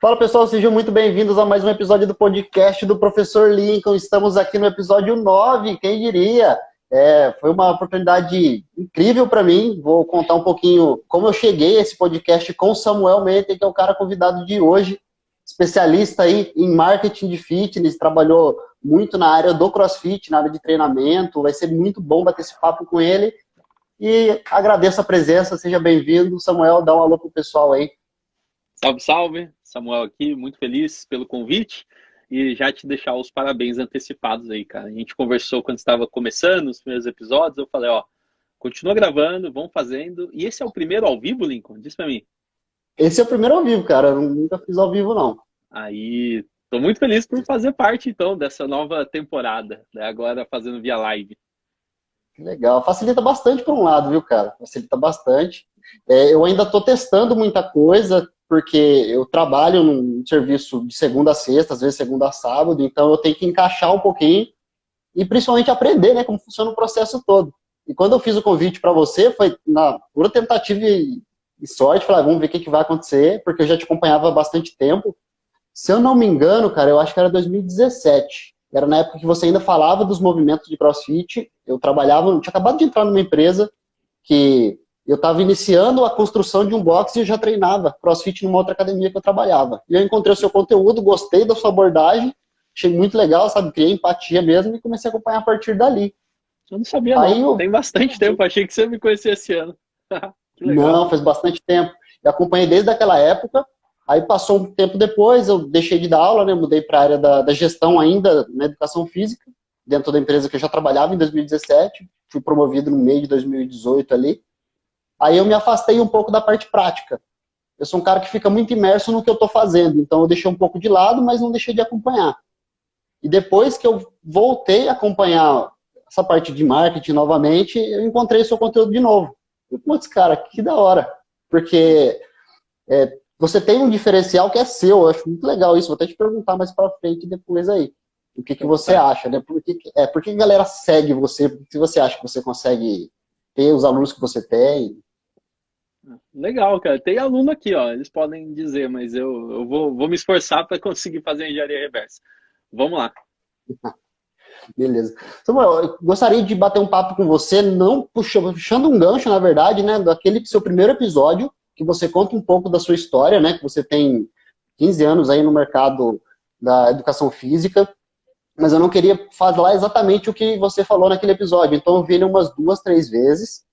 Fala pessoal, sejam muito bem-vindos a mais um episódio do podcast do Professor Lincoln. Estamos aqui no episódio 9, quem diria? Foi uma oportunidade incrível para mim. Vou contar um pouquinho como eu cheguei a esse podcast com o Samuel Menter, que é o cara convidado de hoje, especialista aí em marketing de fitness, trabalhou muito na área do CrossFit, na área de treinamento. Vai ser muito bom bater esse papo com ele. E agradeço a presença, seja bem-vindo. Samuel, dá um alô pro pessoal aí. Salve, salve! Samuel aqui, muito feliz pelo convite e já te deixar os parabéns antecipados aí, cara. A gente conversou quando estava começando os primeiros episódios, eu falei, ó, continua gravando, vamos fazendo. E esse é o primeiro ao vivo, Lincoln? Diz pra mim. Esse é o primeiro ao vivo, cara. Eu nunca fiz ao vivo, não. Aí, tô muito feliz por fazer parte, então, dessa nova temporada, né? Agora fazendo via live. Legal. Facilita bastante por um lado, viu, cara? Facilita bastante. Eu ainda estou testando muita coisa, porque eu trabalho num serviço de segunda a sexta, às vezes segunda a sábado, então eu tenho que encaixar um pouquinho e principalmente aprender, né, como funciona o processo todo. E quando eu fiz o convite para você, foi na pura tentativa e sorte, falei, vamos ver o que, que vai acontecer, porque eu já te acompanhava há bastante tempo. Se eu não me engano, cara, eu acho que era 2017. Era na época que você ainda falava dos movimentos de CrossFit. Eu trabalhava, eu tinha acabado de entrar numa empresa que eu estava iniciando a construção de um box e eu já treinava CrossFit numa outra academia que eu trabalhava. E eu encontrei o seu conteúdo, gostei da sua abordagem, achei muito legal, sabe? Criei empatia mesmo e comecei a acompanhar a partir dali. Eu não sabia, Aí não. eu, Tem bastante tempo, achei que você me conhecia esse ano. Que legal. não, faz bastante tempo. Eu acompanhei desde aquela época. Aí passou um tempo depois, eu deixei de dar aula, né? Mudei para a área da gestão ainda, na educação física, dentro da empresa que eu já trabalhava em 2017. Fui promovido no meio de 2018 ali. Aí eu me afastei um pouco da parte prática. Eu sou um cara que fica muito imerso no que eu estou fazendo, então eu deixei um pouco de lado, mas não deixei de acompanhar. E depois que eu voltei a acompanhar essa parte de marketing novamente, eu encontrei seu conteúdo de novo. Putz, cara, que da hora. Porque você tem um diferencial que é seu, eu acho muito legal isso. Vou até te perguntar mais pra frente depois aí. O que, que Fica à você vontade. acha, né? Por que a galera segue você? Por que você acha que você consegue ter os alunos que você tem? Legal, cara. Tem aluno aqui, ó. Eles podem dizer, mas eu vou me esforçar para conseguir fazer a engenharia reversa. Vamos lá. Beleza. Samuel, eu gostaria de bater um papo com você, não puxando um gancho, na verdade, né, daquele seu primeiro episódio, que você conta um pouco da sua história, né, que você tem 15 anos aí no mercado da educação física, mas eu não queria falar exatamente o que você falou naquele episódio, então eu vi ele umas duas, três vezes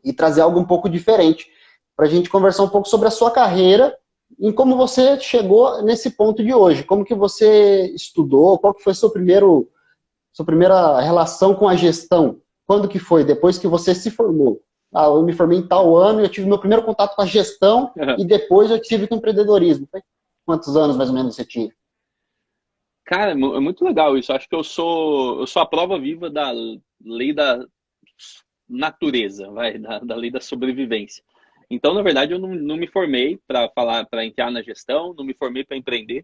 e trazer algo um pouco diferente, para a gente conversar um pouco sobre a sua carreira e como você chegou nesse ponto de hoje, como que você estudou, qual que foi sua primeira relação com a gestão, quando que foi? Depois que você se formou. Ah, eu me formei em tal ano, eu tive meu primeiro contato com a gestão e depois eu tive com o empreendedorismo. Quantos anos mais ou menos você tinha? Cara, é muito legal isso. Acho que eu sou a prova viva da lei da natureza, vai, da lei da sobrevivência. Então, na verdade, eu não me formei para falar, para entrar na gestão, não me formei para empreender.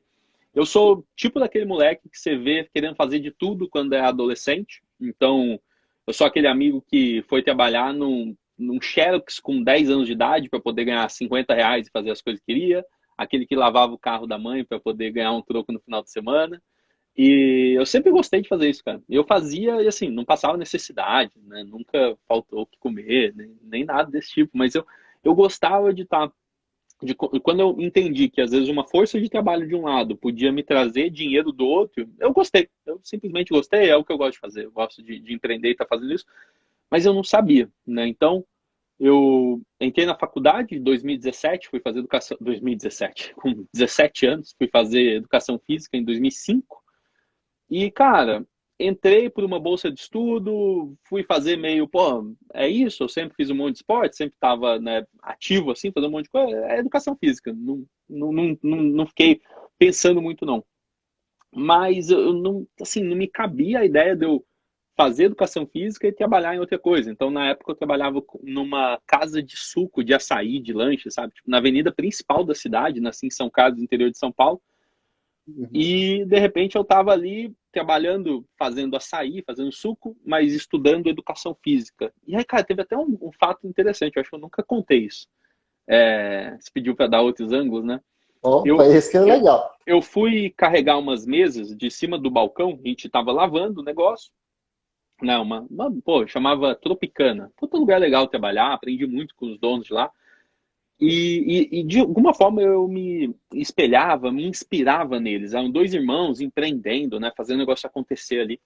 Eu sou tipo daquele moleque que você vê querendo fazer de tudo quando é adolescente. Então, eu sou aquele amigo que foi trabalhar num Xerox com 10 anos de idade para poder ganhar R$ 50 e fazer as coisas que queria. Aquele que lavava o carro da mãe para poder ganhar um troco no final de semana. E eu sempre gostei de fazer isso, cara. Eu fazia e assim, não passava necessidade, né? Nunca faltou o que comer, nem nada desse tipo. Mas eu gostava de estar quando eu entendi que às vezes uma força de trabalho de um lado podia me trazer dinheiro do outro, eu gostei. Eu simplesmente gostei, é o que eu gosto de fazer. Eu gosto de empreender e estar fazendo isso, mas eu não sabia, né? Então, eu entrei na faculdade em 2017, fui fazer educação. 2017, com 17 anos, fui fazer educação física em 2005. E, cara, entrei por uma bolsa de estudo, fui fazer meio, pô, é isso, eu sempre fiz um monte de esporte, sempre estava, né, ativo, assim, fazendo um monte de coisa, é educação física, não fiquei pensando muito, não. Mas eu não, assim, não me cabia a ideia de eu fazer educação física e trabalhar em outra coisa. Então, na época, eu trabalhava numa casa de suco, de açaí, de lanche, sabe? Tipo, na avenida principal da cidade, nasci em São Carlos, interior de São Paulo. Uhum. E de repente eu estava ali trabalhando, fazendo açaí, fazendo suco, mas estudando educação física. E aí, cara, teve até um fato interessante, eu acho que eu nunca contei isso. Você pediu para dar outros ângulos, né? Opa, Eu, esse que é eu, legal. eu fui carregar umas mesas de cima do balcão, a gente estava lavando o negócio, né, pô, chamava Tropicana. Puta lugar legal trabalhar, aprendi muito com os donos de lá. E de alguma forma eu me espelhava, me inspirava neles. Eram dois irmãos empreendendo, né, fazendo o negócio acontecer ali.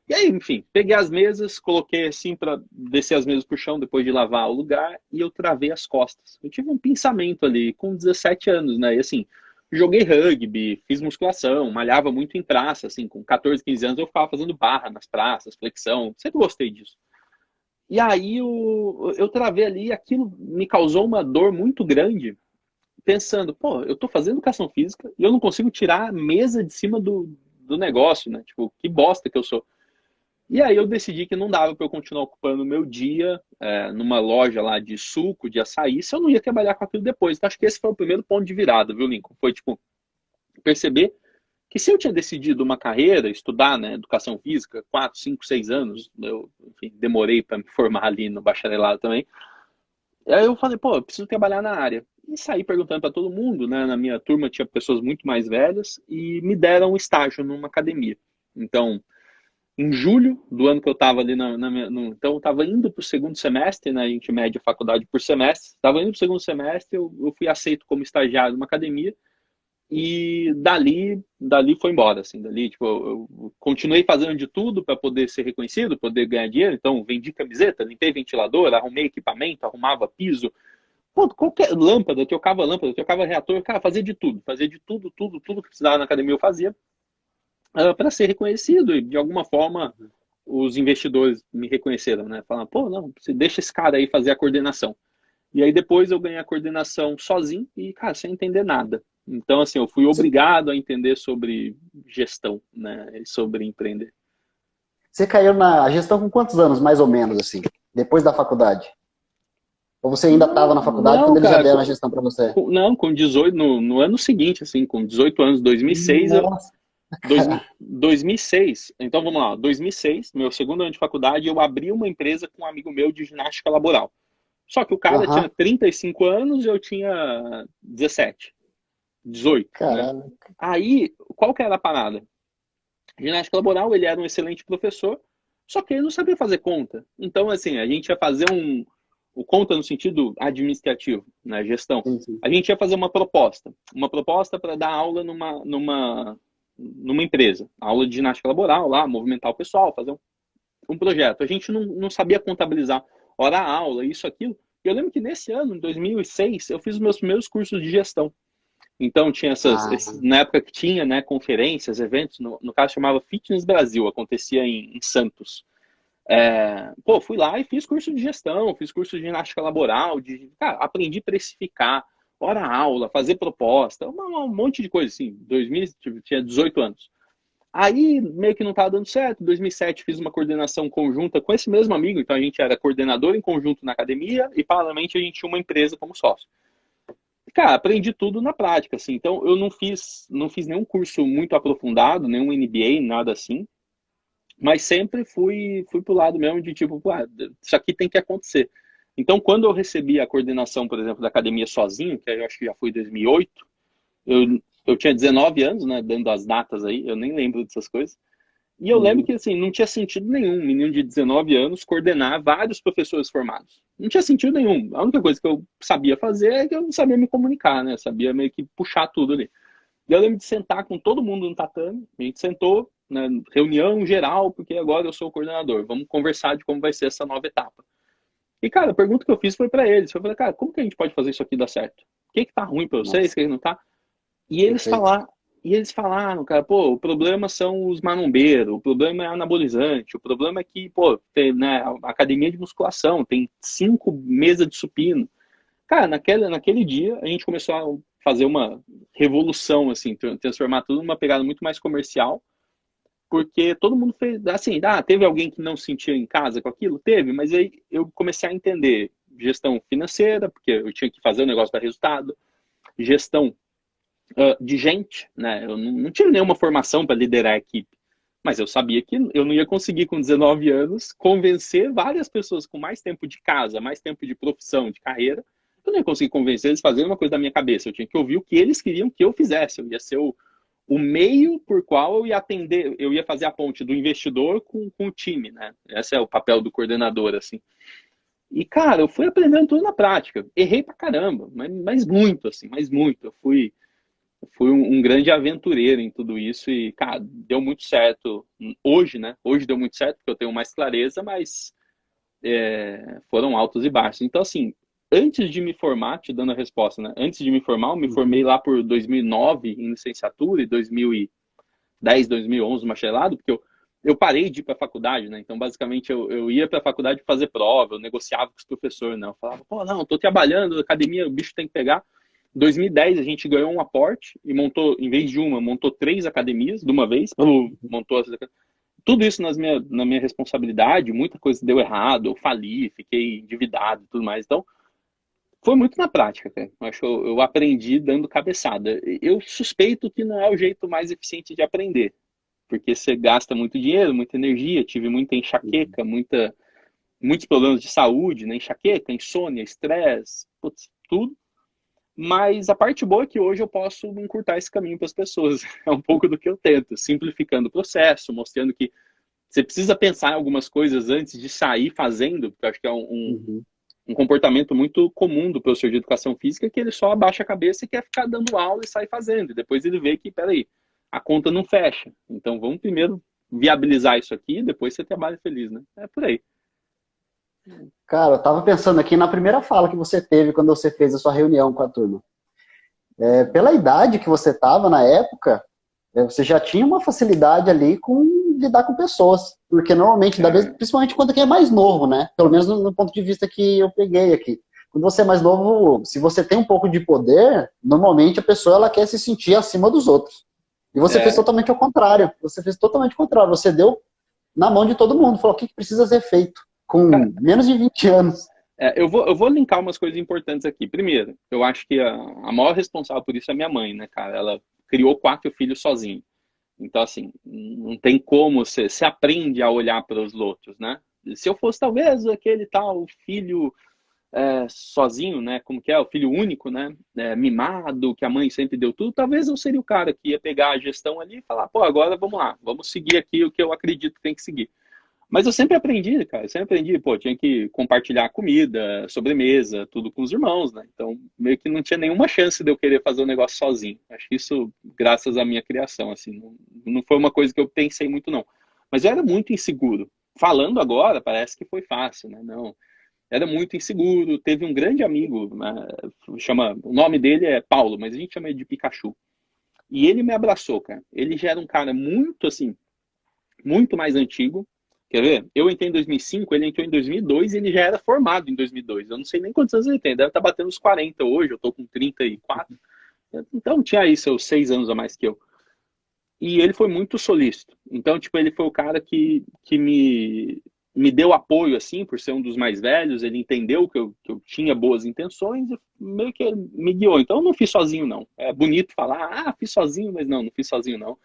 E aí, enfim, peguei as mesas, coloquei assim para descer as mesas pro chão depois de lavar o lugar e eu travei as costas. Eu tive um pensamento ali com 17 anos, né? E assim, joguei rugby, fiz musculação, malhava muito em praça, assim, com 14, 15 anos eu ficava fazendo barra nas praças, flexão, sempre gostei disso. E aí eu travei ali e aquilo me causou uma dor muito grande, pensando, pô, eu tô fazendo educação física e eu não consigo tirar a mesa de cima do negócio, né? Tipo, que bosta que eu sou. E aí eu decidi que não dava para eu continuar ocupando o meu dia numa loja lá de suco, de açaí, se eu não ia trabalhar com aquilo depois. Então acho que esse foi o primeiro ponto de virada, viu, Lincoln? Foi, tipo, perceber que se eu tinha decidido uma carreira, estudar, né, educação física, 4, 5, 6 anos, eu, enfim, demorei para me formar ali no bacharelado também. Aí eu falei, pô, eu preciso trabalhar na área. E saí perguntando para todo mundo, né? Na minha turma tinha pessoas muito mais velhas e me deram um estágio numa academia. Então, em julho do ano que eu estava ali então eu estava indo para o segundo semestre, né, a gente mede a faculdade por semestre, estava indo para o segundo semestre, eu fui aceito como estagiário numa academia e dali foi embora, assim, dali, tipo, eu continuei fazendo de tudo para poder ser reconhecido, poder ganhar dinheiro, então vendi camiseta, limpei ventilador, arrumei equipamento, arrumava piso, pô, qualquer lâmpada, eu trocava reator, cara, fazia de tudo, tudo que precisava na academia eu fazia, para ser reconhecido e de alguma forma os investidores me reconheceram, né? Falaram, pô, não, você deixa esse cara aí fazer a coordenação. E aí depois eu ganhei a coordenação sozinho e, cara, sem entender nada. Então, assim, eu fui Você, obrigado a entender sobre gestão, né? E sobre empreender. você caiu na gestão com quantos anos, mais ou menos, assim? Depois da faculdade? Ou você ainda estava Não, na faculdade quando não, eles já cara, deram a gestão para você? não, com 18, no ano seguinte, assim, com 18 anos, 2006, Nossa, cara. 2006, então vamos lá, 2006, meu segundo ano de faculdade, eu abri uma empresa com um amigo meu de ginástica laboral. Só que o cara tinha Aham. 35 anos e eu tinha 17, 18, né? Caralho. Aí, qual que era a parada? Ginástica laboral, ele era um excelente professor, só que ele não sabia fazer conta. Então, assim, a gente ia fazer o conta no sentido administrativo, né, gestão. Entendi. A gente ia fazer uma proposta para dar aula numa empresa, aula de ginástica laboral lá, movimentar o pessoal, fazer um projeto. A gente não sabia contabilizar hora aula, isso, aquilo. E eu lembro que nesse ano, em 2006, eu fiz os meus primeiros cursos de gestão. Então tinha Ah, na época que tinha, né, conferências, eventos, no caso chamava Fitness Brasil, acontecia em Santos. Pô, fui lá e fiz curso de gestão, fiz curso de ginástica laboral, cara, aprendi a precificar, hora aula, fazer proposta, um monte de coisa assim. 2000, tipo, tinha 18 anos. Aí meio que não estava dando certo. Em 2007 fiz uma coordenação conjunta com esse mesmo amigo, então a gente era coordenador em conjunto na academia e paralelamente a gente tinha uma empresa como sócio. Cara, aprendi tudo na prática, assim. Então eu não fiz nenhum curso muito aprofundado, nenhum MBA, nada assim, mas sempre fui pro lado mesmo de tipo, isso aqui tem que acontecer. Então, quando eu recebi a coordenação, por exemplo, da academia sozinho, que eu acho que já foi em 2008, eu tinha 19 anos, né, dando as datas aí, eu nem lembro dessas coisas. E eu lembro uhum. que assim, não tinha sentido nenhum, um menino de 19 anos coordenar vários professores formados. Não tinha sentido nenhum. A única coisa que eu sabia fazer é que eu sabia me comunicar, né? Eu sabia meio que puxar tudo ali. E eu lembro de sentar com todo mundo no tatame, a gente sentou, né, reunião geral, porque agora eu sou o coordenador, vamos conversar de como vai ser essa nova etapa. E, cara, a pergunta que eu fiz foi para eles, eu falei, cara, como que a gente pode fazer isso aqui dar certo? O que que tá ruim para vocês, o Nossa, que que não tá? E eles perfeito. falaram, e eles falaram, cara, pô, o problema são os marombeiros, o problema é anabolizante, o problema é que, pô, tem, né, a academia de musculação, tem 5 mesas de supino. Cara, naquele dia a gente começou a fazer uma revolução, assim, transformar tudo numa pegada muito mais comercial, porque todo mundo fez, assim, teve alguém que não se sentia em casa com aquilo? Teve, mas aí eu comecei a entender gestão financeira, porque eu tinha que fazer o negócio dar resultado, gestão de gente, né? Eu não tive nenhuma formação para liderar a equipe, mas eu sabia que eu não ia conseguir, com 19 anos, convencer várias pessoas com mais tempo de casa, mais tempo de profissão, de carreira, Eu não ia conseguir convencer eles a fazerem uma coisa da minha cabeça. Eu tinha que ouvir o que eles queriam que eu fizesse. Eu ia ser o meio por qual eu ia atender, eu ia fazer a ponte do investidor com o time, né? Esse é o papel do coordenador, assim. E, cara, eu fui aprendendo tudo na prática. Errei pra caramba, mas muito, assim, mas muito. Eu fui um grande aventureiro em tudo isso e, cara, deu muito certo. Hoje, né? Hoje deu muito certo, porque eu tenho mais clareza, mas foram altos e baixos. Então, assim, antes de me formar, te dando a resposta, né? Antes de me formar, eu me formei lá por 2009 em licenciatura e 2010, 2011 no bacharelado, porque eu parei de ir para a faculdade, né? Então, basicamente, eu ia para a faculdade fazer prova, eu negociava com os professores, né? Eu falava, pô, não, tô trabalhando, academia, o bicho tem que pegar. Em 2010, a gente ganhou um aporte e montou, em vez de uma, montou 3 academias de uma vez, montou tudo isso na minha responsabilidade, muita coisa deu errado, eu fali, fiquei endividado e tudo mais. Então, foi muito na prática, cara. Eu acho que eu aprendi dando cabeçada. Eu suspeito que não é o jeito mais eficiente de aprender, porque você gasta muito dinheiro, muita energia, tive muita enxaqueca, muitos problemas de saúde, né? Enxaqueca, insônia, estresse, putz, tudo. Mas a parte boa é que hoje eu posso encurtar esse caminho para as pessoas. É um pouco do que eu tento, simplificando o processo, mostrando que você precisa pensar em algumas coisas antes de sair fazendo, porque eu acho que é Uhum. um comportamento muito comum do professor de educação física, que ele só abaixa a cabeça e quer ficar dando aula e sai fazendo. E depois ele vê que, peraí, a conta não fecha. Então vamos primeiro viabilizar isso aqui, depois você trabalha feliz, né? É por aí. Cara, eu tava pensando aqui na primeira fala que você teve quando você fez a sua reunião com a turma. Pela idade que você tava na época, você já tinha uma facilidade ali com lidar com pessoas. Porque normalmente, principalmente quando quem é mais novo, né? Pelo menos no ponto de vista que eu peguei aqui. Quando você é mais novo, se você tem um pouco de poder, normalmente a pessoa ela quer se sentir acima dos outros. E você fez É, totalmente ao contrário. Você fez totalmente o contrário. Você deu na mão de todo mundo. Falou o que precisa ser feito. cara, Com menos de 20 anos. eu vou linkar umas coisas importantes aqui. Primeiro, eu acho que a maior responsável por isso é minha mãe, né, cara? Ela criou 4 filhos sozinha. Então, assim, não tem como você aprende a olhar para os outros, né? Se eu fosse, talvez, aquele tal filho sozinho, né? Como que é? O filho único, né? Mimado, que a mãe sempre deu tudo, talvez eu seria o cara que ia pegar a gestão ali e falar, pô, agora vamos lá, vamos seguir aqui o que eu acredito que tem que seguir. Mas eu sempre aprendi, cara, eu sempre aprendi, pô, tinha que compartilhar comida, sobremesa, tudo com os irmãos, né? Então, meio que não tinha nenhuma chance de eu querer fazer o negócio sozinho. Acho que isso, graças à minha criação, assim, não foi uma coisa que eu pensei muito, não. Mas eu era muito inseguro. Falando agora, parece que foi fácil, né? Não, era muito inseguro. Teve um grande amigo, né? O nome dele é Paulo, mas a gente chama ele de Pikachu. E ele me abraçou, cara. Ele já era um cara muito, assim, muito mais antigo. Quer ver? Eu entrei em 2005, ele entrou em 2002 e ele já era formado em 2002. Eu não sei nem quantos anos ele tem, deve estar batendo os 40 hoje, eu tô com 34. Então tinha aí seus 6 anos a mais que eu. E ele foi muito solícito. Então, tipo, ele foi o cara que me deu apoio, assim, por ser um dos mais velhos. Ele entendeu que eu tinha boas intenções e meio que ele me guiou. Então, eu não fiz sozinho, não. É bonito falar, fiz sozinho, mas não fiz sozinho, não.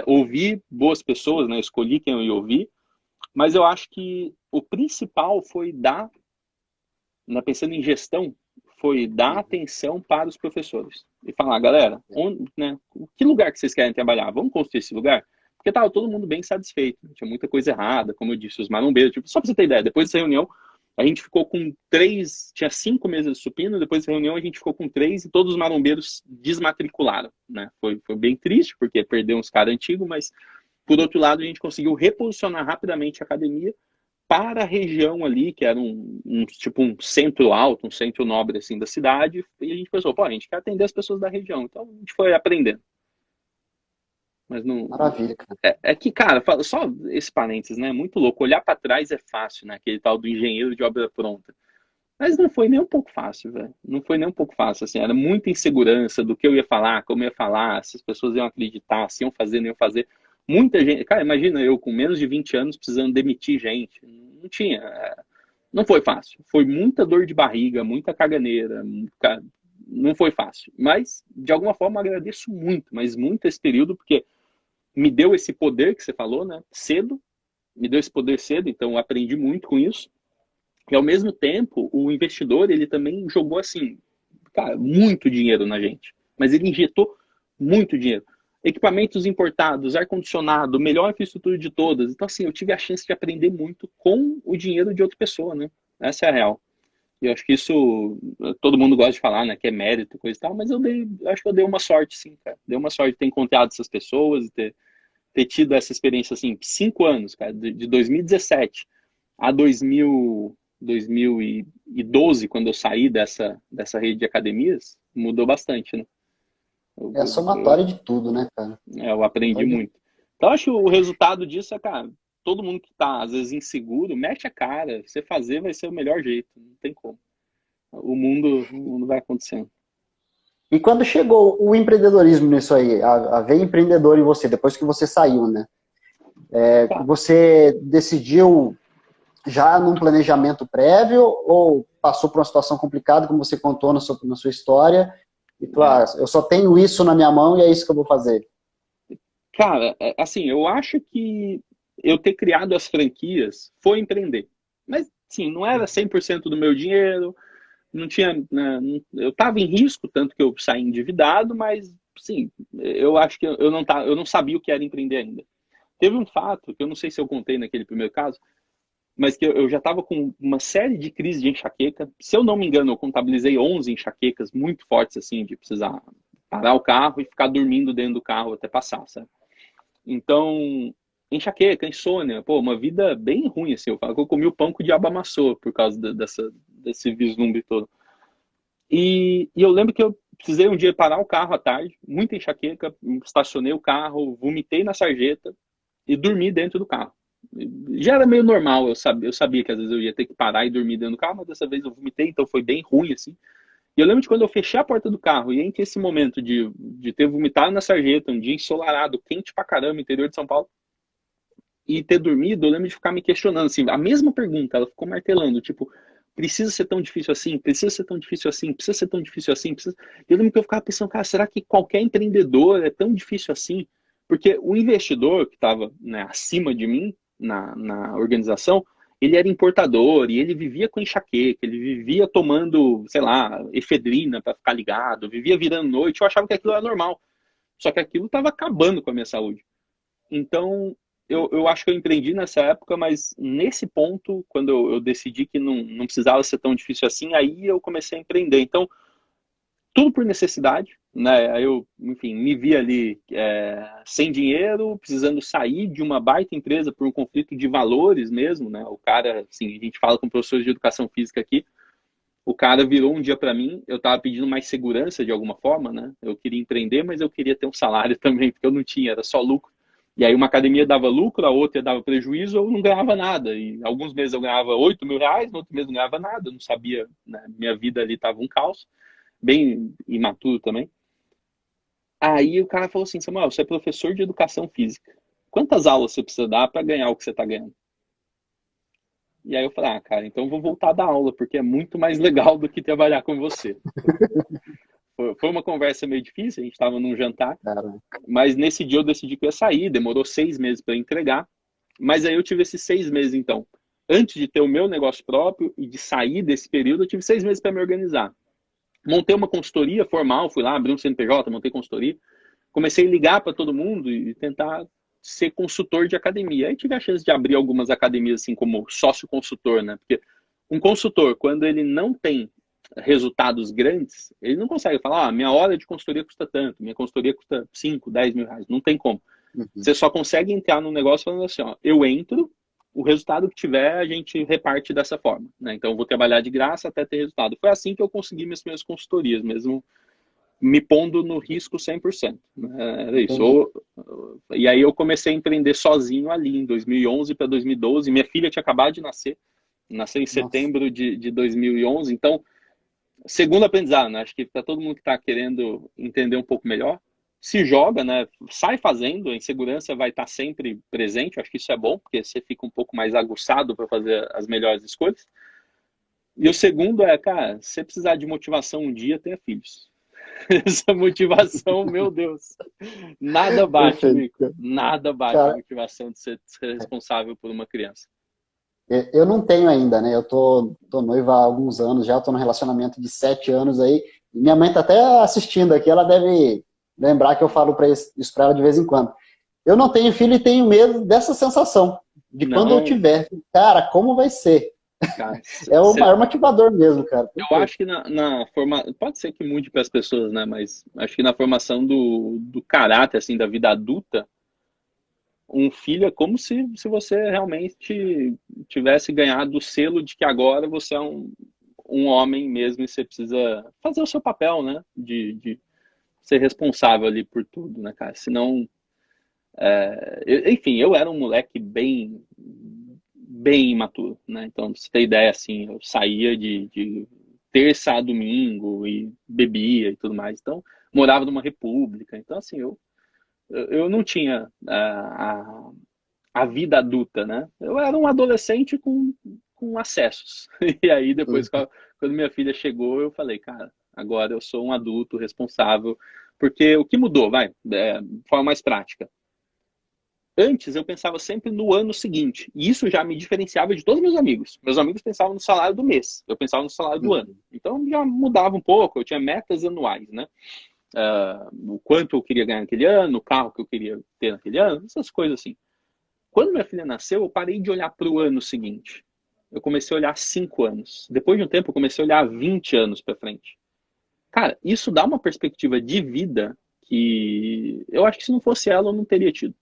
Ouvi boas pessoas, né? Escolhi quem eu ia ouvir. Mas eu acho que o principal foi dar, né, pensando em gestão, foi dar atenção para os professores. E falar, galera, que lugar que vocês querem trabalhar? Vamos construir esse lugar? Porque estava todo mundo bem satisfeito. Tinha muita coisa errada, como eu disse, os marombeiros. Tipo, só para você ter ideia, depois dessa reunião, a gente ficou com 3, tinha 5 mesas de supino, depois da reunião a gente ficou com 3 e todos os marombeiros desmatricularam. Né? Foi bem triste, porque perdeu uns caras antigos, mas por outro lado a gente conseguiu reposicionar rapidamente a academia para a região ali, que era tipo um centro alto, um centro nobre assim da cidade, e a gente pensou, pô, a gente quer atender as pessoas da região, então a gente foi aprendendo. Mas não. Maravilha, cara. É que, cara, só esse parênteses, né? Muito louco. Olhar para trás é fácil, né? Aquele tal do engenheiro de obra pronta. Mas não foi nem um pouco fácil, velho. Não foi nem um pouco fácil, assim. Era muita insegurança do que eu ia falar, como eu ia falar, se as pessoas iam acreditar, se iam fazer, não iam fazer. Muita gente. Cara, imagina eu com menos de 20 anos precisando demitir gente. Não tinha. Não foi fácil. Foi muita dor de barriga, muita caganeira. Cara, não foi fácil. Mas, de alguma forma, agradeço muito, mas muito esse período, porque me deu esse poder que você falou, né? Cedo. Me deu esse poder cedo, então eu aprendi muito com isso. E ao mesmo tempo, o investidor, ele também jogou assim, cara, muito dinheiro na gente. Mas ele injetou muito dinheiro. Equipamentos importados, ar-condicionado, melhor infraestrutura de todas. Então, assim, eu tive a chance de aprender muito com o dinheiro de outra pessoa, né? Essa é a real. E eu acho que isso, todo mundo gosta de falar, né? Que é mérito, coisa e tal, mas acho que eu dei uma sorte, sim, cara. Dei uma sorte de ter encontrado essas pessoas, ter tido essa experiência, assim, 5 anos, cara, de 2017 a 2012, quando eu saí dessa rede de academias, mudou bastante, né? Eu, É a somatória de tudo, né, cara? eu aprendi muito. Então, acho que o resultado disso é, cara, todo mundo que tá, às vezes, inseguro, mete a cara. Você fazer vai ser o melhor jeito, não tem como. O mundo vai acontecendo. E quando chegou o empreendedorismo nisso aí, a ver empreendedor em você, depois que você saiu, né? Tá. Você decidiu já num planejamento prévio ou passou por uma situação complicada, como você contou na sua história, e falou, É. eu só tenho isso na minha mão e é isso que eu vou fazer? Cara, assim, eu acho que eu ter criado as franquias foi empreender. Mas, sim, não era 100% do meu dinheiro, não tinha, né, eu estava em risco, tanto que eu saí endividado, mas, sim, eu acho que eu não sabia o que era empreender ainda. Teve um fato, que eu não sei se eu contei naquele primeiro caso, mas que eu já estava com uma série de crises de enxaqueca. Se eu não me engano, eu contabilizei 11 enxaquecas muito fortes, assim, de precisar parar o carro e ficar dormindo dentro do carro até passar, sabe? Então, enxaqueca, insônia, pô, uma vida bem ruim, assim. Eu falo que eu comi o pão que o diabo amassou por causa desse vislumbre todo. E eu lembro que eu precisei um dia parar o carro à tarde, muita enxaqueca, estacionei o carro, vomitei na sarjeta e dormi dentro do carro. Já era meio normal, eu sabia que às vezes eu ia ter que parar e dormir dentro do carro, mas dessa vez eu vomitei, então foi bem ruim, assim. E eu lembro de quando eu fechei a porta do carro e entre esse momento de ter vomitado na sarjeta, um dia ensolarado, quente pra caramba, interior de São Paulo, e ter dormido, eu lembro de ficar me questionando, assim, a mesma pergunta, ela ficou martelando, tipo, precisa ser tão difícil assim? Precisa ser tão difícil assim? Precisa ser tão difícil assim? Precisa... Eu lembro que eu ficava pensando, cara, será que qualquer empreendedor é tão difícil assim? Porque o investidor que estava, né, acima de mim na organização, ele era importador e ele vivia com enxaqueca, ele vivia tomando, sei lá, efedrina para ficar ligado, vivia virando noite, eu achava que aquilo era normal. Só que aquilo estava acabando com a minha saúde. Então, eu acho que eu empreendi nessa época, mas nesse ponto, quando eu decidi que não precisava ser tão difícil assim, aí eu comecei a empreender. Então, tudo por necessidade, né? Aí eu, enfim, me vi ali sem dinheiro, precisando sair de uma baita empresa por um conflito de valores mesmo, né? O cara, assim, a gente fala com professores de educação física aqui, o cara virou um dia para mim, eu estava pedindo mais segurança de alguma forma, né? Eu queria empreender, mas eu queria ter um salário também, porque eu não tinha, era só lucro. E aí uma academia dava lucro, a outra dava prejuízo, eu não ganhava nada. E alguns meses eu ganhava R$ 8.000, no outro mês não ganhava nada, eu não sabia, né? Minha vida ali estava um caos, bem imaturo também. Aí o cara falou assim, Samuel, você é professor de educação física. Quantas aulas você precisa dar para ganhar o que você está ganhando? E aí eu falei, cara, então eu vou voltar a dar aula, porque é muito mais legal do que trabalhar com você. Foi uma conversa meio difícil, a gente estava num jantar, Cara, mas nesse dia eu decidi que eu ia sair, demorou 6 meses para entregar, mas aí eu tive esses 6 meses, então. Antes de ter o meu negócio próprio e de sair desse período, eu tive 6 meses para me organizar. Montei uma consultoria formal, fui lá, abri um CNPJ, montei consultoria, comecei a ligar para todo mundo e tentar ser consultor de academia. Aí tive a chance de abrir algumas academias assim como sócio consultor, né? Porque um consultor, quando ele não tem resultados grandes, ele não consegue falar, minha hora de consultoria custa tanto, minha consultoria custa 5, 10 mil reais. Não tem como. uhum. Você só consegue entrar no negócio falando assim, ó, eu entro, o resultado que tiver a gente reparte dessa forma, né? Então eu vou trabalhar de graça até ter resultado. Foi assim que eu consegui minhas primeiras consultorias, mesmo me pondo no risco 100%. Né? Era isso. Entendi. E aí eu comecei a empreender sozinho ali, em 2011 para 2012. Minha filha tinha acabado de nascer, nasceu em Nossa. setembro de 2011. Então, segundo aprendizado, né? Acho que para todo mundo que está querendo entender um pouco melhor, se joga, né? Sai fazendo, a insegurança vai estar sempre presente. Acho que isso é bom, porque você fica um pouco mais aguçado para fazer as melhores escolhas. E o segundo é, cara, se você precisar de motivação um dia, tenha filhos. Essa motivação, meu Deus. Nada bate, Perfeito, Mico. Nada bate a cara. motivação de ser responsável por uma criança. Eu não tenho ainda, né? Eu tô noiva há alguns anos já, tô num relacionamento de 7 anos aí. E minha mãe tá até assistindo aqui, ela deve lembrar que eu falo isso pra ela de vez em quando. Eu não tenho filho e tenho medo dessa sensação, de quando eu Não, tiver. Cara, como vai ser? cara, É o maior motivador mesmo, cara. eu acho que na pode ser que mude para as pessoas, né? Mas acho que na formação do caráter, assim, da vida adulta, um filho é como se você realmente tivesse ganhado o selo de que agora você é um homem mesmo e você precisa fazer o seu papel, né? De ser responsável ali por tudo, né, cara? Senão, enfim, eu era um moleque bem imaturo, né? Então, pra você ter ideia, assim, eu saía de terça a domingo e bebia e tudo mais. Então, morava numa república. Então, assim, eu não tinha a vida adulta, né? Eu era um adolescente com acessos. E aí, depois, quando minha filha chegou, eu falei, cara, agora eu sou um adulto responsável. Porque o que mudou, de forma mais prática. Antes eu pensava sempre no ano seguinte, e isso já me diferenciava de todos os meus amigos. Meus amigos pensavam no salário do mês, eu pensava no salário do ano. Então já mudava um pouco, eu tinha metas anuais, né? O quanto eu queria ganhar naquele ano, o carro que eu queria ter naquele ano, essas coisas assim. Quando minha filha nasceu, eu parei de olhar para o ano seguinte. Eu comecei a olhar 5 anos. Depois de um tempo, eu comecei a olhar 20 anos para frente. Cara, isso dá uma perspectiva de vida que eu acho que se não fosse ela, eu não teria tido.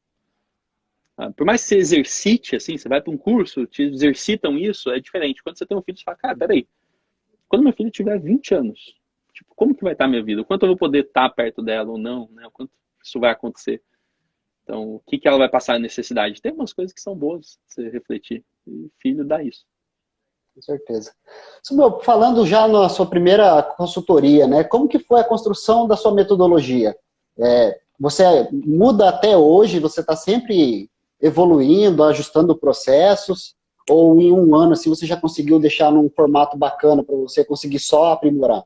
Por mais que você exercite, assim, você vai para um curso, te exercitam isso, é diferente. Quando você tem um filho, você fala, cara, peraí, quando meu filho tiver 20 anos, tipo, como que vai estar a minha vida? O quanto eu vou poder estar perto dela ou não, né? O quanto isso vai acontecer? Então, o que que ela vai passar a necessidade? Tem umas coisas que são boas você refletir. E filho dá isso. Com certeza. Meu, falando já na sua primeira consultoria, né? Como que foi a construção da sua metodologia? Você muda até hoje? Você está sempre evoluindo, ajustando processos? Ou em um ano assim você já conseguiu deixar num formato bacana para você conseguir só aprimorar?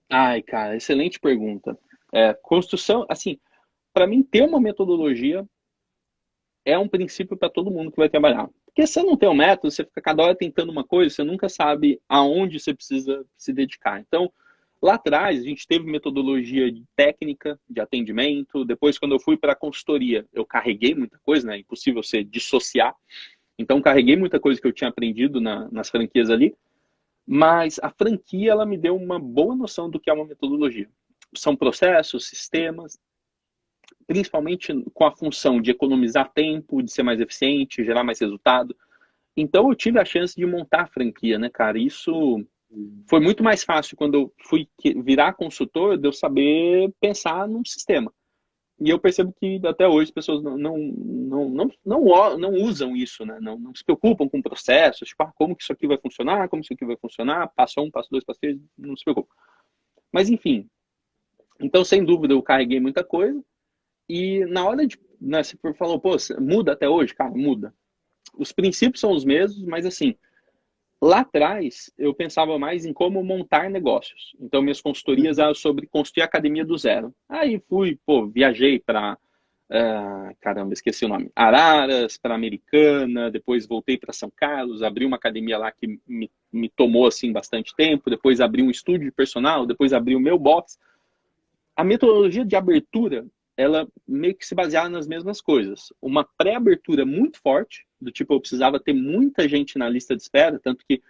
Ai, cara, excelente pergunta. Construção, assim, para mim ter uma metodologia é um princípio para todo mundo que vai trabalhar. Porque se você não tem um método, você fica cada hora tentando uma coisa, você nunca sabe aonde você precisa se dedicar. Então, lá atrás, a gente teve metodologia de técnica, de atendimento. Depois, quando eu fui para a consultoria, eu carreguei muita coisa, né? É impossível você dissociar. Então, carreguei muita coisa que eu tinha aprendido nas franquias ali. Mas a franquia, ela me deu uma boa noção do que é uma metodologia. São processos, sistemas, principalmente com a função de economizar tempo, de ser mais eficiente, gerar mais resultado. Então eu tive a chance de montar a franquia, né, cara? Isso foi muito mais fácil quando eu fui virar consultor, de eu saber pensar num sistema. E eu percebo que até hoje as pessoas não usam isso, né? Não se preocupam com processos, tipo, como que isso aqui vai funcionar, como isso aqui vai funcionar, passo um, passo dois, passo três, não se preocupa. Mas enfim, então sem dúvida eu carreguei muita coisa. E na hora de. Né, você falou, pô, muda até hoje? Cara, muda. Os princípios são os mesmos, mas assim, lá atrás eu pensava mais em como montar negócios. Então, minhas consultorias eram sobre construir a academia do zero. Aí fui, pô, viajei para. Caramba, esqueci o nome. Araras, para Americana, depois voltei para São Carlos, abri uma academia lá que me tomou assim bastante tempo, depois abri um estúdio de personal, depois abri o meu box. A metodologia de abertura, ela meio que se baseava nas mesmas coisas. Uma pré-abertura muito forte, do tipo, eu precisava ter muita gente na lista de espera, tanto que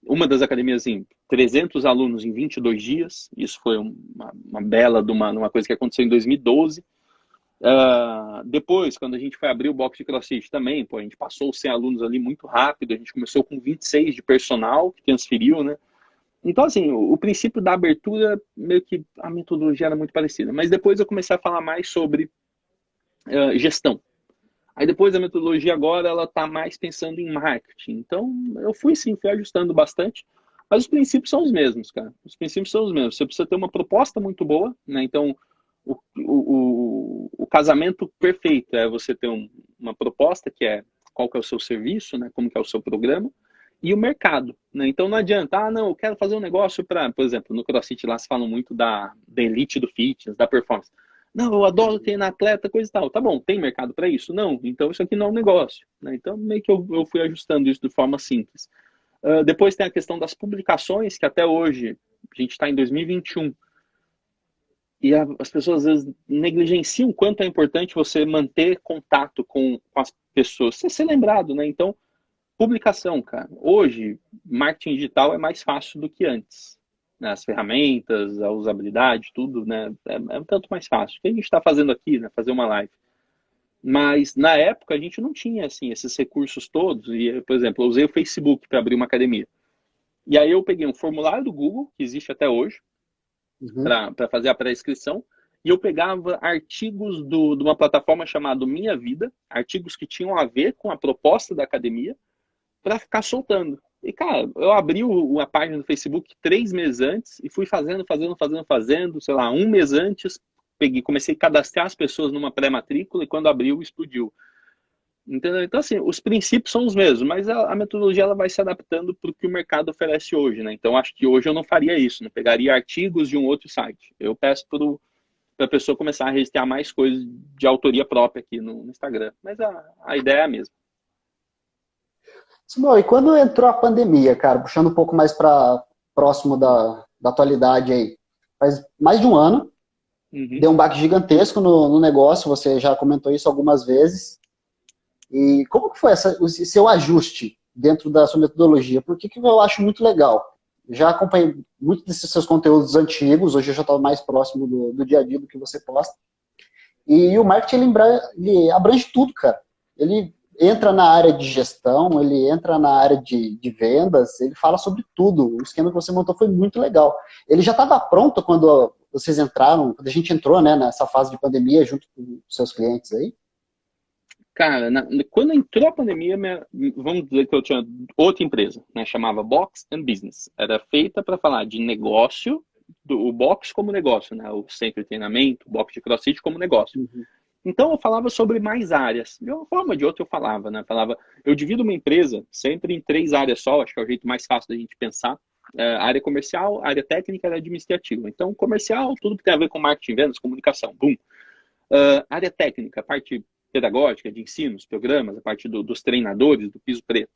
uma das academias, assim, 300 alunos em 22 dias, isso foi uma bela de uma coisa que aconteceu em 2012. Depois, quando a gente foi abrir o box de CrossFit também, pô, a gente passou os 100 alunos ali muito rápido, a gente começou com 26 de personal, que transferiu, né? Então, assim, o princípio da abertura, meio que a metodologia era muito parecida. Mas depois eu comecei a falar mais sobre gestão. Aí depois a metodologia agora, ela está mais pensando em marketing. Então, eu fui ajustando bastante. Mas os princípios são os mesmos, cara. Os princípios são os mesmos. Você precisa ter uma proposta muito boa, né? Então, o casamento perfeito é você ter uma proposta que é qual que é o seu serviço, né? Como que é o seu programa e o mercado, né? Então não adianta, não, eu quero fazer um negócio para, por exemplo, no CrossFit lá se falam muito da elite do fitness, da performance. Não, eu adoro ter na atleta, coisa e tal. Tá bom, tem mercado para isso? Não. Então isso aqui não é um negócio. Né? Então meio que eu fui ajustando isso de forma simples. Depois tem a questão das publicações, que até hoje, a gente está em 2021, e as pessoas às vezes negligenciam o quanto é importante você manter contato com as pessoas, você ser lembrado, né? Então, publicação, cara. Hoje, marketing digital é mais fácil do que antes. Né? As ferramentas, a usabilidade, tudo, né? É um tanto mais fácil. O que a gente está fazendo aqui, né? Fazer uma live. Mas, na época, a gente não tinha, assim, esses recursos todos. E, por exemplo, eu usei o Facebook para abrir uma academia. E aí eu peguei um formulário do Google, que existe até hoje, Uhum. para fazer a pré-inscrição, e eu pegava artigos de uma plataforma chamada Minha Vida, artigos que tinham a ver com a proposta da academia, para ficar soltando. E, cara, eu abri a página do Facebook 3 meses antes e fui fazendo, sei lá, um mês antes, comecei a cadastrar as pessoas numa pré-matrícula e quando abriu, explodiu. Entendeu? Então, assim, os princípios são os mesmos, mas a metodologia ela vai se adaptando para o que o mercado oferece hoje, né? Então, acho que hoje eu não faria isso, não pegaria artigos de um outro site. Eu peço para a pessoa começar a registrar mais coisas de autoria própria aqui no Instagram. Mas a ideia é a mesma. Simão, e quando entrou a pandemia, cara, puxando um pouco mais para próximo da atualidade aí, faz mais de um ano, Uhum. deu um baque gigantesco no negócio, você já comentou isso algumas vezes. E como que foi o seu ajuste dentro da sua metodologia? Porque que eu acho muito legal. Já acompanhei muito desses seus conteúdos antigos, hoje eu já estou mais próximo do dia a dia do que você posta. E o marketing, ele abrange tudo, cara. Ele entra na área de gestão, ele entra na área de vendas, ele fala sobre tudo. O esquema que você montou foi muito legal. Ele já estava pronto quando vocês entraram, quando a gente entrou, né, nessa fase de pandemia junto com os seus clientes aí? Cara, quando entrou a pandemia, vamos dizer que eu tinha outra empresa, né, chamava Box and Business. Era feita para falar de negócio, o box como negócio, né, o centro de treinamento, o box de CrossFit como negócio. Uhum. Então eu falava sobre mais áreas. De uma forma ou de outra eu falava, né? Eu divido uma empresa sempre em 3 áreas só, acho que é o jeito mais fácil da gente pensar. Área comercial, área técnica e área administrativa. Então, comercial, tudo que tem a ver com marketing, vendas, comunicação. Boom. Área técnica, a parte pedagógica, de ensino, os programas, a parte dos treinadores, do piso preto.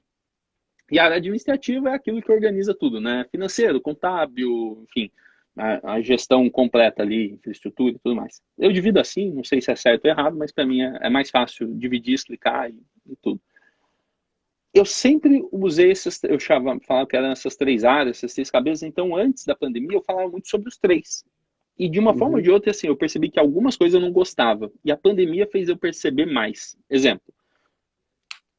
E a área administrativa é aquilo que organiza tudo, né? Financeiro, contábil, enfim, a gestão completa ali, infraestrutura e tudo mais. Eu divido assim, não sei se é certo ou errado, mas para mim é mais fácil dividir, explicar e tudo. Eu sempre usei eu falava que eram essas 3 áreas, essas 3 cabeças, então antes da pandemia eu falava muito sobre os 3. E de uma forma ou Uhum. de outra, assim, eu percebi que algumas coisas eu não gostava. E a pandemia fez eu perceber mais. Exemplo,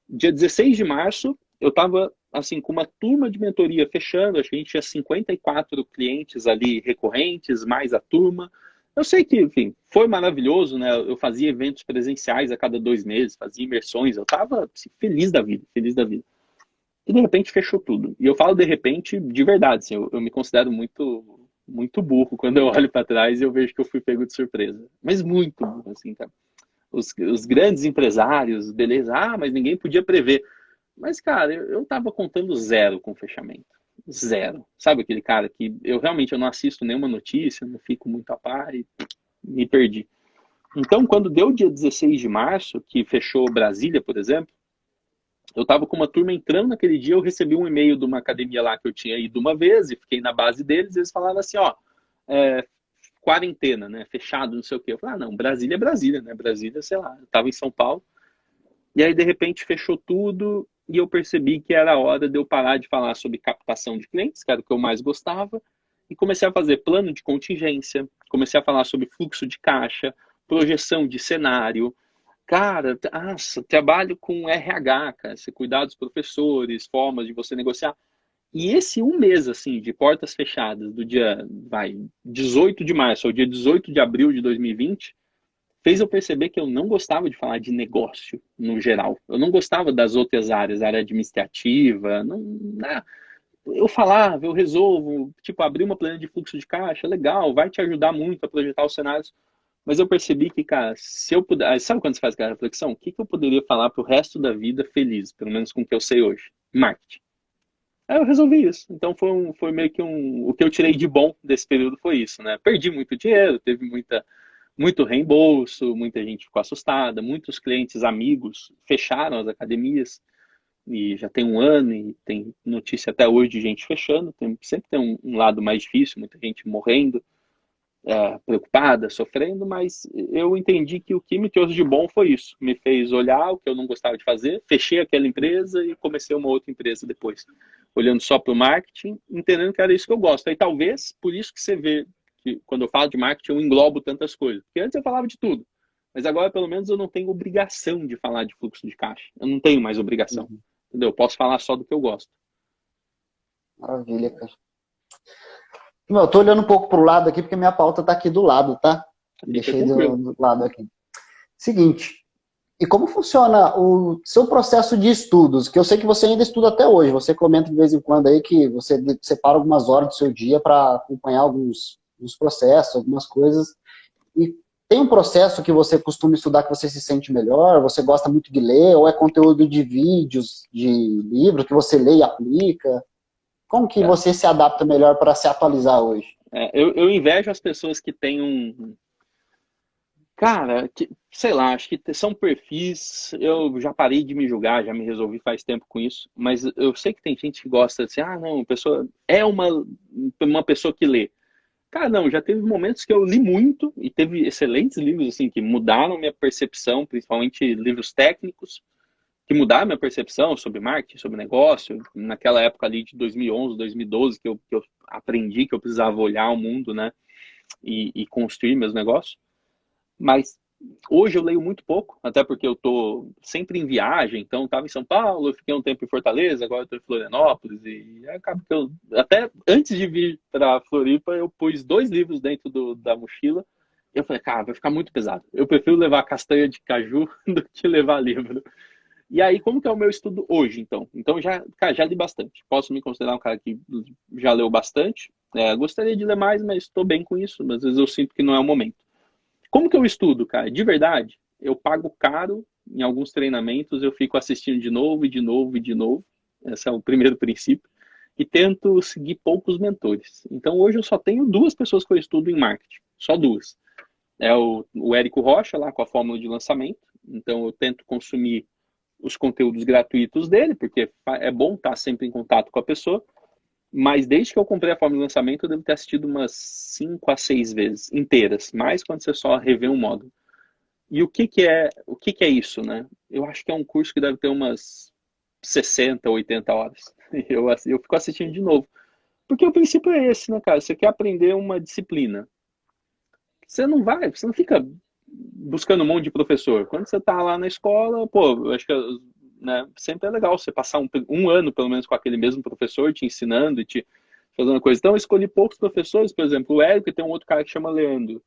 dia 16 de março, eu estava assim, com uma turma de mentoria fechando, acho que a gente tinha 54 clientes ali recorrentes, mais a turma. Eu sei que, enfim, foi maravilhoso, né? Eu fazia eventos presenciais a cada 2 meses, fazia imersões, eu estava assim, feliz da vida, feliz da vida. E de repente fechou tudo. E eu falo de repente de verdade, assim, eu me considero muito burro quando eu olho para trás e eu vejo que eu fui pego de surpresa. Mas muito burro, assim, cara. Os grandes empresários, beleza, mas ninguém podia prever. Mas, cara, eu tava contando zero com o fechamento. Zero. Sabe aquele cara que eu não assisto nenhuma notícia, não fico muito a par e me perdi. Então, quando deu o dia 16 de março, que fechou Brasília, por exemplo, eu tava com uma turma entrando naquele dia, eu recebi um e-mail de uma academia lá que eu tinha ido uma vez e fiquei na base deles, e eles falavam assim, ó, quarentena, né, fechado, não sei o quê. Eu falei, não, Brasília é Brasília, né, Brasília, sei lá, eu tava em São Paulo, e aí, de repente, fechou tudo e eu percebi que era a hora de eu parar de falar sobre captação de clientes, que era o que eu mais gostava, e comecei a fazer plano de contingência, comecei a falar sobre fluxo de caixa, projeção de cenário. Cara, nossa, trabalho com RH, cara, você cuidar dos professores, formas de você negociar. E esse um mês, assim, de portas fechadas, do dia, 18 de março ao dia 18 de abril de 2020, fez eu perceber que eu não gostava de falar de negócio no geral. Eu não gostava das outras áreas, área administrativa. Eu falava, eu resolvo, tipo, abrir uma planilha de fluxo de caixa, legal, vai te ajudar muito a projetar os cenários. Mas eu percebi que, cara, se eu puder. Sabe quando você faz aquela reflexão? O que eu poderia falar pro resto da vida feliz, pelo menos com o que eu sei hoje? Marketing. Aí eu resolvi isso. Então foi meio que o que eu tirei de bom desse período foi isso, né? Perdi muito dinheiro, teve muito reembolso, muita gente ficou assustada, muitos clientes amigos fecharam as academias, e já tem um ano, e tem notícia até hoje de gente fechando, sempre tem um lado mais difícil, muita gente morrendo, preocupada, sofrendo, mas eu entendi que o que me trouxe de bom foi isso. Me fez olhar o que eu não gostava de fazer, fechei aquela empresa e comecei uma outra empresa depois. Olhando só para o marketing, entendendo que era isso que eu gosto. Aí talvez, por isso que você vê que quando eu falo de marketing, eu englobo tantas coisas. Porque antes eu falava de tudo. Mas agora, pelo menos, eu não tenho obrigação de falar de fluxo de caixa. Eu não tenho mais obrigação. Uhum. Entendeu? Eu posso falar só do que eu gosto. Maravilha, cara. Meu, eu tô olhando um pouco pro lado aqui, porque minha pauta tá aqui do lado, tá? Deixei do lado aqui. Seguinte, e como funciona o seu processo de estudos? Que eu sei que você ainda estuda até hoje. Você comenta de vez em quando aí que você separa algumas horas do seu dia para acompanhar alguns processos, algumas coisas. E tem um processo que você costuma estudar que você se sente melhor? Você gosta muito de ler? Ou é conteúdo de vídeos, de livros que você lê e aplica? Como que você se adapta melhor para se atualizar hoje? Eu invejo as pessoas que têm um... Cara, sei lá, acho que são perfis. Eu já parei de me julgar, já me resolvi faz tempo com isso. Mas eu sei que tem gente que gosta de assim, não, a pessoa é uma pessoa que lê. Cara, não, já teve momentos que eu li muito e teve excelentes livros assim que mudaram minha percepção, principalmente livros técnicos, que mudaram minha percepção sobre marketing, sobre negócio. Naquela época ali de 2011, 2012, que eu aprendi que eu precisava olhar o mundo, né, e construir meus negócios. Mas hoje eu leio muito pouco, até porque eu tô sempre em viagem, então eu estava em São Paulo, eu fiquei um tempo em Fortaleza, agora eu tô em Florianópolis, e acaba que eu, até antes de vir para Floripa, eu pus 2 livros dentro da mochila, e eu falei, cara, vai ficar muito pesado. Eu prefiro levar castanha de caju do que levar livro. E aí, como que é o meu estudo hoje, então? Então, cara, já li bastante. Posso me considerar um cara que já leu bastante. Gostaria de ler mais, mas estou bem com isso. Às vezes eu sinto que não é o momento. Como que eu estudo, cara? De verdade, eu pago caro em alguns treinamentos, eu fico assistindo de novo e de novo e de novo. Esse é o primeiro princípio. E tento seguir poucos mentores. Então, hoje eu só tenho 2 pessoas que eu estudo em marketing. Só 2. É o Érico Rocha, lá com a fórmula de lançamento. Então, eu tento consumir os conteúdos gratuitos dele, porque é bom estar sempre em contato com a pessoa. Mas desde que eu comprei a fórmula de lançamento, eu devo ter assistido umas 5 a 6 vezes inteiras, mais quando você só revê um módulo. E o que é isso, né? Eu acho que é um curso que deve ter umas 60, 80 horas. Eu fico assistindo de novo. Porque o princípio é esse, né, cara? Você quer aprender uma disciplina. Você não fica buscando um monte de professor. Quando você tá lá na escola, pô, eu acho que, né, sempre é legal você passar um ano, pelo menos, com aquele mesmo professor, te ensinando e te fazendo coisa. Então, eu escolhi poucos professores, por exemplo, o Érico, e tem um outro cara que chama Leandro,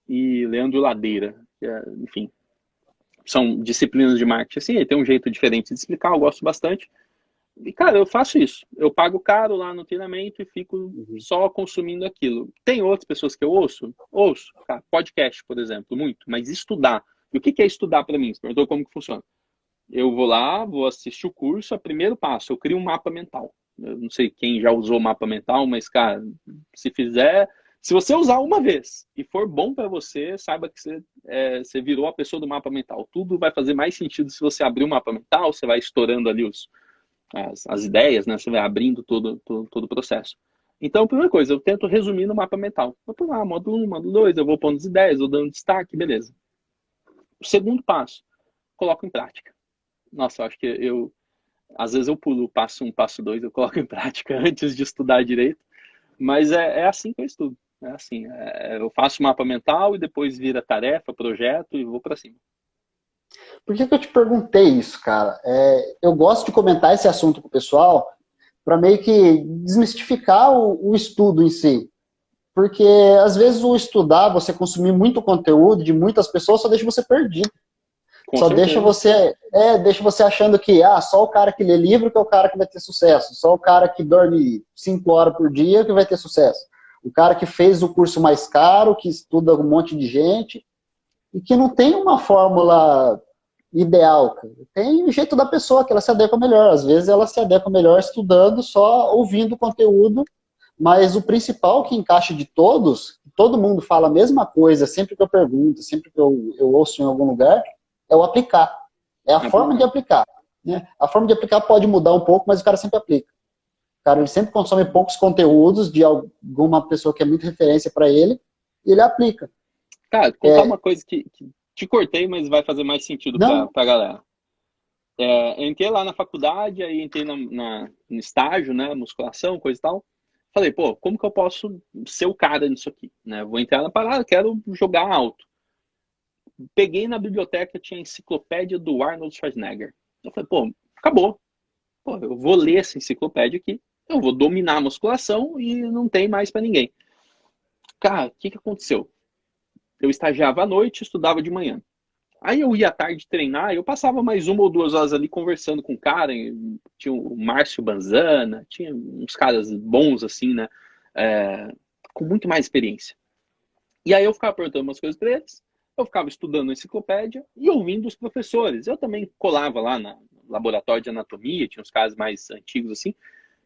e Leandro Ladeira, enfim, são disciplinas de marketing. Assim, tem um jeito diferente de explicar, eu gosto bastante. E, cara, eu faço isso. Eu pago caro lá no treinamento e fico só consumindo aquilo. Tem outras pessoas que eu ouço? Ouço. Cara, podcast, por exemplo, muito. Mas estudar. E o que é estudar para mim? Você perguntou como que funciona. Eu vou lá, vou assistir o curso. O primeiro passo, eu crio um mapa mental. Eu não sei quem já usou mapa mental, mas, cara, se você usar uma vez e for bom para você, saiba que você virou a pessoa do mapa mental. Tudo vai fazer mais sentido se você abrir o mapa mental, você vai estourando ali as ideias, né? Você vai abrindo todo o processo. Então, a primeira coisa, eu tento resumir no mapa mental. Vou por lá, módulo 1, módulo 2, eu vou pondo as ideias, vou dando destaque, beleza. O segundo passo, coloco em prática. Nossa, eu acho que às vezes eu pulo o passo 1, passo 2, eu coloco em prática antes de estudar direito, mas é assim que eu estudo. É assim, eu faço o mapa mental e depois vira tarefa, projeto e vou para cima. Por que eu te perguntei isso, cara? Eu gosto de comentar esse assunto com o pessoal para meio que desmistificar o estudo em si. Porque, às vezes, o estudar, você consumir muito conteúdo de muitas pessoas, só deixa você perdido. Com Só certeza. deixa você achando que só o cara que lê livro que é o cara que vai ter sucesso. Só o cara que dorme 5 horas por dia que vai ter sucesso. O cara que fez o curso mais caro, que estuda um monte de gente, e que não tem uma fórmula ideal, cara. Tem o jeito da pessoa que ela se adequa melhor. Às vezes ela se adequa melhor estudando, só ouvindo conteúdo Mas o principal que encaixa de todos, todo mundo fala a mesma coisa, sempre que eu pergunto, sempre que eu ouço em algum lugar, é o aplicar. É a forma de aplicar. Né? A forma de aplicar pode mudar um pouco, mas o cara sempre aplica. O cara ele sempre consome poucos conteúdos de alguma pessoa que é muito referência para ele, e ele aplica. Cara, contar uma coisa que te cortei, mas vai fazer mais sentido pra galera. Eu entrei lá na faculdade, aí entrei no estágio, né, musculação, coisa e tal. Falei, pô, como que eu posso ser o cara nisso aqui? Né? Vou entrar na parada, quero jogar alto. Peguei na biblioteca, tinha a enciclopédia do Arnold Schwarzenegger. Eu falei, pô, acabou. Pô, eu vou ler essa enciclopédia aqui, eu vou dominar a musculação e não tem mais pra ninguém. Cara, o que aconteceu? Eu estagiava à noite, estudava de manhã. Aí eu ia à tarde treinar, eu passava mais 1 ou 2 horas ali conversando com o cara. Tinha o Márcio Banzana, tinha uns caras bons assim, né? Com muito mais experiência. E aí eu ficava perguntando umas coisas para eles, eu ficava estudando a enciclopédia e ouvindo os professores. Eu também colava lá no laboratório de anatomia, tinha uns caras mais antigos assim,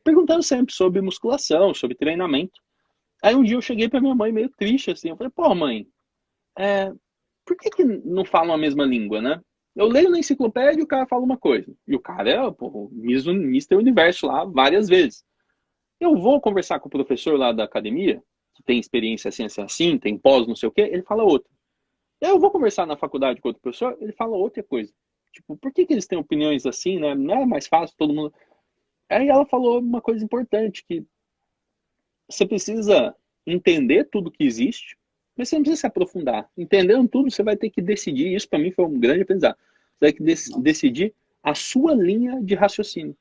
perguntando sempre sobre musculação, sobre treinamento. Aí um dia eu cheguei para minha mãe meio triste assim, eu falei, pô mãe, por que não falam a mesma língua, né? Eu leio na enciclopédia e o cara fala uma coisa. E o cara é o Mr. Universo lá várias vezes. Eu vou conversar com o professor lá da academia, que tem experiência assim, tem pós, não sei o quê, ele fala outra. Eu vou conversar na faculdade com outro professor, ele fala outra coisa. Tipo, por que eles têm opiniões assim, né? Não é mais fácil todo mundo... Aí ela falou uma coisa importante, que você precisa entender tudo que existe, mas você não precisa se aprofundar. Entendendo tudo, você vai ter que decidir. Isso para mim foi um grande aprendizado. Você vai ter que decidir a sua linha de raciocínio.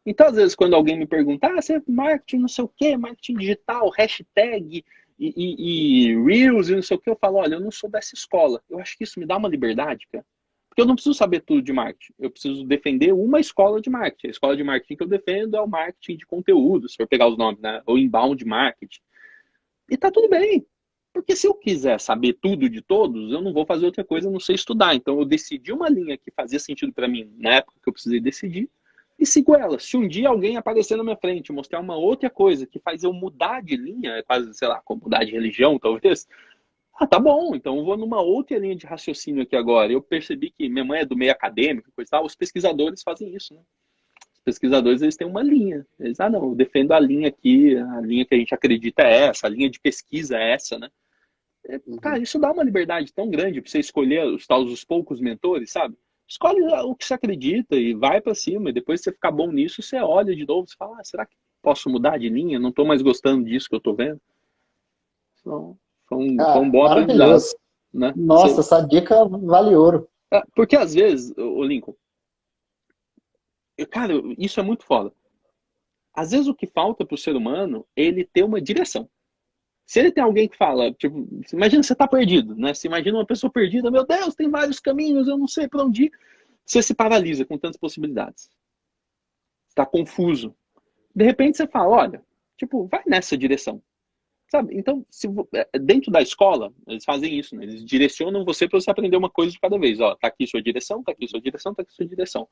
Então, às vezes, quando alguém me pergunta, você é marketing não sei o quê, marketing digital, hashtag e Reels e não sei o quê, eu falo, olha, eu não sou dessa escola. Eu acho que isso me dá uma liberdade, cara. Porque eu não preciso saber tudo de marketing. Eu preciso defender uma escola de marketing. A escola de marketing que eu defendo é o marketing de conteúdo, se for pegar os nomes, né? Ou inbound marketing. E tá tudo bem. Porque se eu quiser saber tudo de todos, eu não vou fazer outra coisa, eu não sei estudar. Então eu decidi uma linha que fazia sentido para mim na época que eu precisei decidir e sigo ela. Se um dia alguém aparecer na minha frente, mostrar uma outra coisa que faz eu mudar de linha, é quase, sei lá, como mudar de religião, talvez. Tá bom, então eu vou numa outra linha de raciocínio aqui agora. Eu percebi que minha mãe é do meio acadêmico, coisa e tal, os pesquisadores fazem isso, né? Os pesquisadores, eles têm uma linha. Eles, não, eu defendo a linha aqui, a linha que a gente acredita é essa, a linha de pesquisa é essa, né? Cara, isso dá uma liberdade tão grande pra você escolher os poucos mentores, sabe? Escolhe o que você acredita e vai pra cima. E depois que você ficar bom nisso, você olha de novo, você fala, será que posso mudar de linha? Não tô mais gostando disso que eu tô vendo. Então, foi um bom aprendizado, Maravilhoso. né? Nossa, essa dica vale ouro. Porque às vezes, o Lincoln, cara, isso é muito foda. Às vezes o que falta pro ser humano é ele ter uma direção. Se ele tem alguém que fala, tipo, imagina você tá perdido, né? Você imagina uma pessoa perdida, meu Deus, tem vários caminhos, eu não sei para onde ir. Você se paralisa com tantas possibilidades. Está confuso. De repente você fala, olha, tipo, vai nessa direção. Sabe? Então, dentro da escola, eles fazem isso, né? Eles direcionam você para você aprender uma coisa de cada vez. Ó, tá aqui sua direção, tá aqui sua direção, tá aqui sua direção.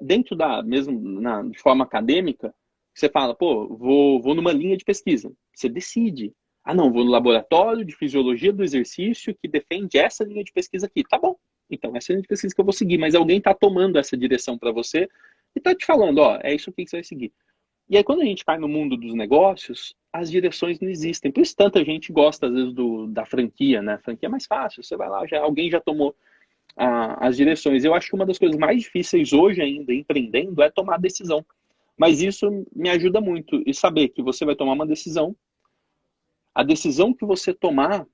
Dentro de forma acadêmica, você fala, pô, vou numa linha de pesquisa. Você decide. Ah, não, vou no laboratório de fisiologia do exercício que defende essa linha de pesquisa aqui. Tá bom. Então, essa é a linha de pesquisa que eu vou seguir. Mas alguém está tomando essa direção para você e está te falando, ó, é isso aqui que você vai seguir. E aí, quando a gente cai no mundo dos negócios, as direções não existem. Por isso, tanta gente gosta, às vezes, da franquia, né? A franquia é mais fácil. Você vai lá, alguém já tomou as direções. Eu acho que uma das coisas mais difíceis hoje ainda, empreendendo, é tomar decisão. Mas isso me ajuda muito. E saber que você vai tomar uma decisão. A decisão que você tomar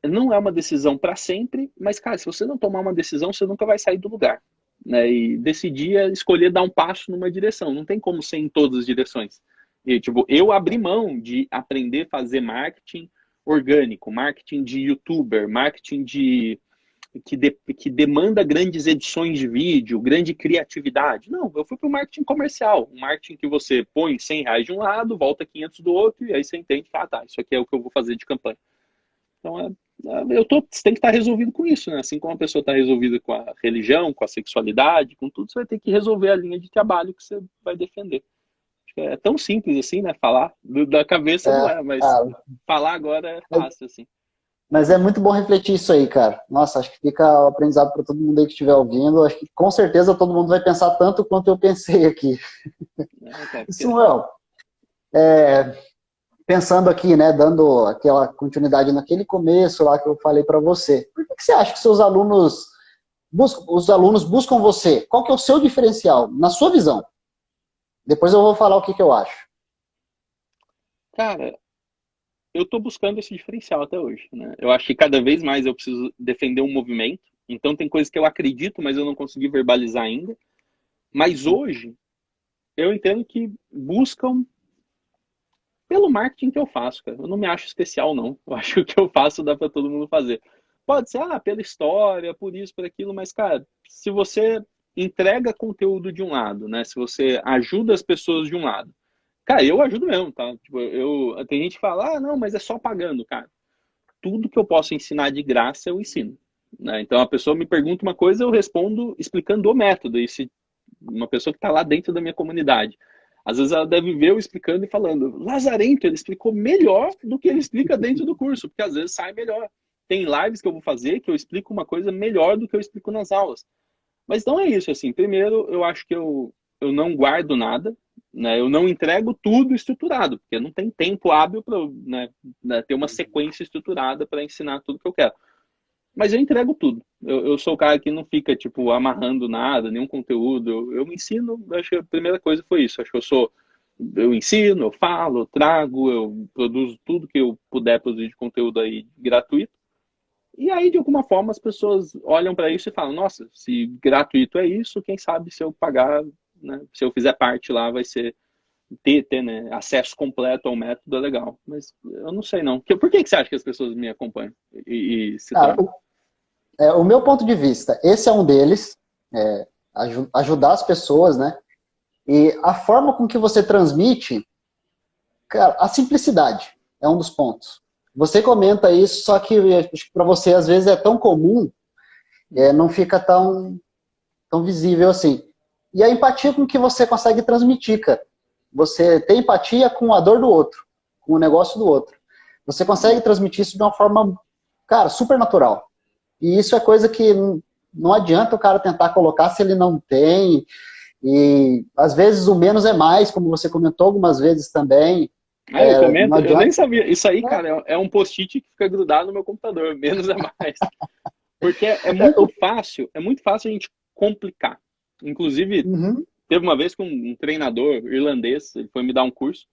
não é uma decisão para sempre, mas, cara, se você não tomar uma decisão, você nunca vai sair do lugar. Né? E decidir é escolher dar um passo numa direção. Não tem como ser em todas as direções. E, tipo, eu abri mão de aprender a fazer marketing orgânico, marketing de youtuber, marketing que demanda grandes edições de vídeo, grande criatividade. Não, eu fui para o marketing comercial, um marketing que você põe R$ 100 de um lado, volta 500 do outro, e aí você entende que, tá, isso aqui é o que eu vou fazer de campanha. Então, você tem que estar resolvido com isso, né? Assim como a pessoa está resolvida com a religião, com a sexualidade, com tudo, você vai ter que resolver a linha de trabalho que você vai defender. que é tão simples assim, né? Falar da cabeça não é, mas cara, falar agora é fácil, assim. mas é muito bom refletir isso aí, cara. Nossa, acho que fica o aprendizado para todo mundo aí que estiver ouvindo. Acho que com certeza todo mundo vai pensar tanto quanto eu pensei aqui. Cara, E porque... Samuel, pensando aqui, né, dando aquela continuidade naquele começo lá que eu falei para você, por que você acha que seus alunos os alunos buscam você? Qual que é o seu diferencial, na sua visão? Depois eu vou falar o que eu acho. Cara, eu tô buscando esse diferencial até hoje, né? Eu acho que cada vez mais eu preciso defender um movimento. Então tem coisas que eu acredito, mas eu não consegui verbalizar ainda. Mas hoje eu entendo que buscam pelo marketing que eu faço, cara. Eu não me acho especial, não. Eu acho que o que eu faço dá para todo mundo fazer. Pode ser, pela história, por isso, por aquilo, mas, cara, se você entrega conteúdo de um lado, né? Se você ajuda as pessoas de um lado. Cara, eu ajudo mesmo, tá? Tipo, tem gente que fala, não, mas é só pagando, cara. Tudo que eu posso ensinar de graça, eu ensino. Né? Então, a pessoa me pergunta uma coisa, eu respondo explicando o método. E se uma pessoa que está lá dentro da minha comunidade, às vezes ela deve ver eu explicando e falando, Lazarento, ele explicou melhor do que ele explica dentro do curso, porque às vezes sai melhor. Tem lives que eu vou fazer que eu explico uma coisa melhor do que eu explico nas aulas. Mas não é isso, assim. Primeiro, eu acho que eu não guardo nada, né? Eu não entrego tudo estruturado, porque não tem tempo hábil para, né, ter uma sequência estruturada para ensinar tudo que eu quero. Mas eu entrego tudo. Eu sou o cara que não fica, tipo, amarrando nada, nenhum conteúdo. Eu ensino, acho que a primeira coisa foi isso. Acho que eu ensino, eu falo, eu trago, eu produzo tudo que eu puder produzir de conteúdo aí gratuito. E aí, de alguma forma, as pessoas olham para isso e falam, nossa, se gratuito é isso, quem sabe se eu pagar, né, se eu fizer parte lá, vai ser ter né, acesso completo ao método é legal. Mas eu não sei, não. Por que você acha que as pessoas me acompanham e se Cara, tornam? o meu ponto de vista, esse é um deles, ajudar as pessoas, né? E a forma com que você transmite, cara, a simplicidade é um dos pontos. Você comenta isso, só que para você às vezes é tão comum, não fica tão visível assim. E a empatia com que você consegue transmitir, cara. Você tem empatia com a dor do outro, com o negócio do outro. Você consegue transmitir isso de uma forma, cara, super natural. E isso é coisa que não adianta o cara tentar colocar se ele não tem. E às vezes o menos é mais, como você comentou algumas vezes também. Eu Não comento, eu nem adianta. sabia. Isso aí, cara, é um post-it que fica grudado no meu computador, menos é mais. Porque é muito fácil a gente complicar. Inclusive, Uhum. teve uma vez que um treinador irlandês, ele foi me dar um curso,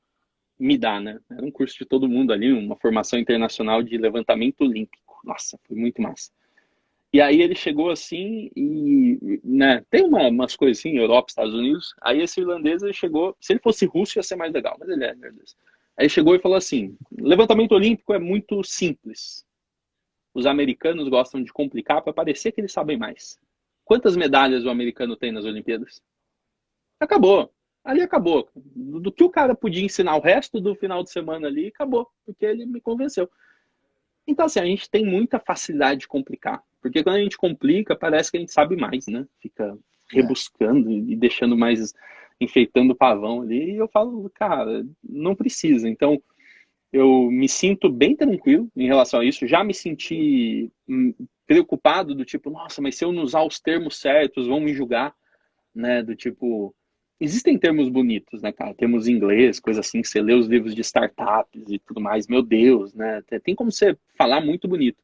me dá, né? Era um curso de todo mundo ali, uma formação internacional de levantamento olímpico. Nossa, foi muito massa. E aí ele chegou assim e, né, tem umas coisas assim, Europa, Estados Unidos. Aí esse irlandês, ele chegou, se ele fosse russo ia ser mais legal, mas ele é irlandês. Aí ele chegou e falou assim, levantamento olímpico é muito simples. Os americanos gostam de complicar para parecer que eles sabem mais. Quantas medalhas o americano tem nas Olimpíadas? Acabou. Ali acabou. Do que o cara podia ensinar o resto do final de semana ali, acabou. Porque ele me convenceu. Então, assim, a gente tem muita facilidade de complicar. Porque quando a gente complica, parece que a gente sabe mais, né? Fica rebuscando e deixando mais, enfeitando o pavão ali. E eu falo, cara, não precisa. Então, eu me sinto bem tranquilo em relação a isso. Já me senti preocupado do tipo, nossa, mas se eu não usar os termos certos, vão me julgar, né? Do tipo, existem termos bonitos, né, cara? Temos inglês, coisa assim, que você lê os livros de startups e tudo mais, meu Deus, né? Tem como você falar muito bonito.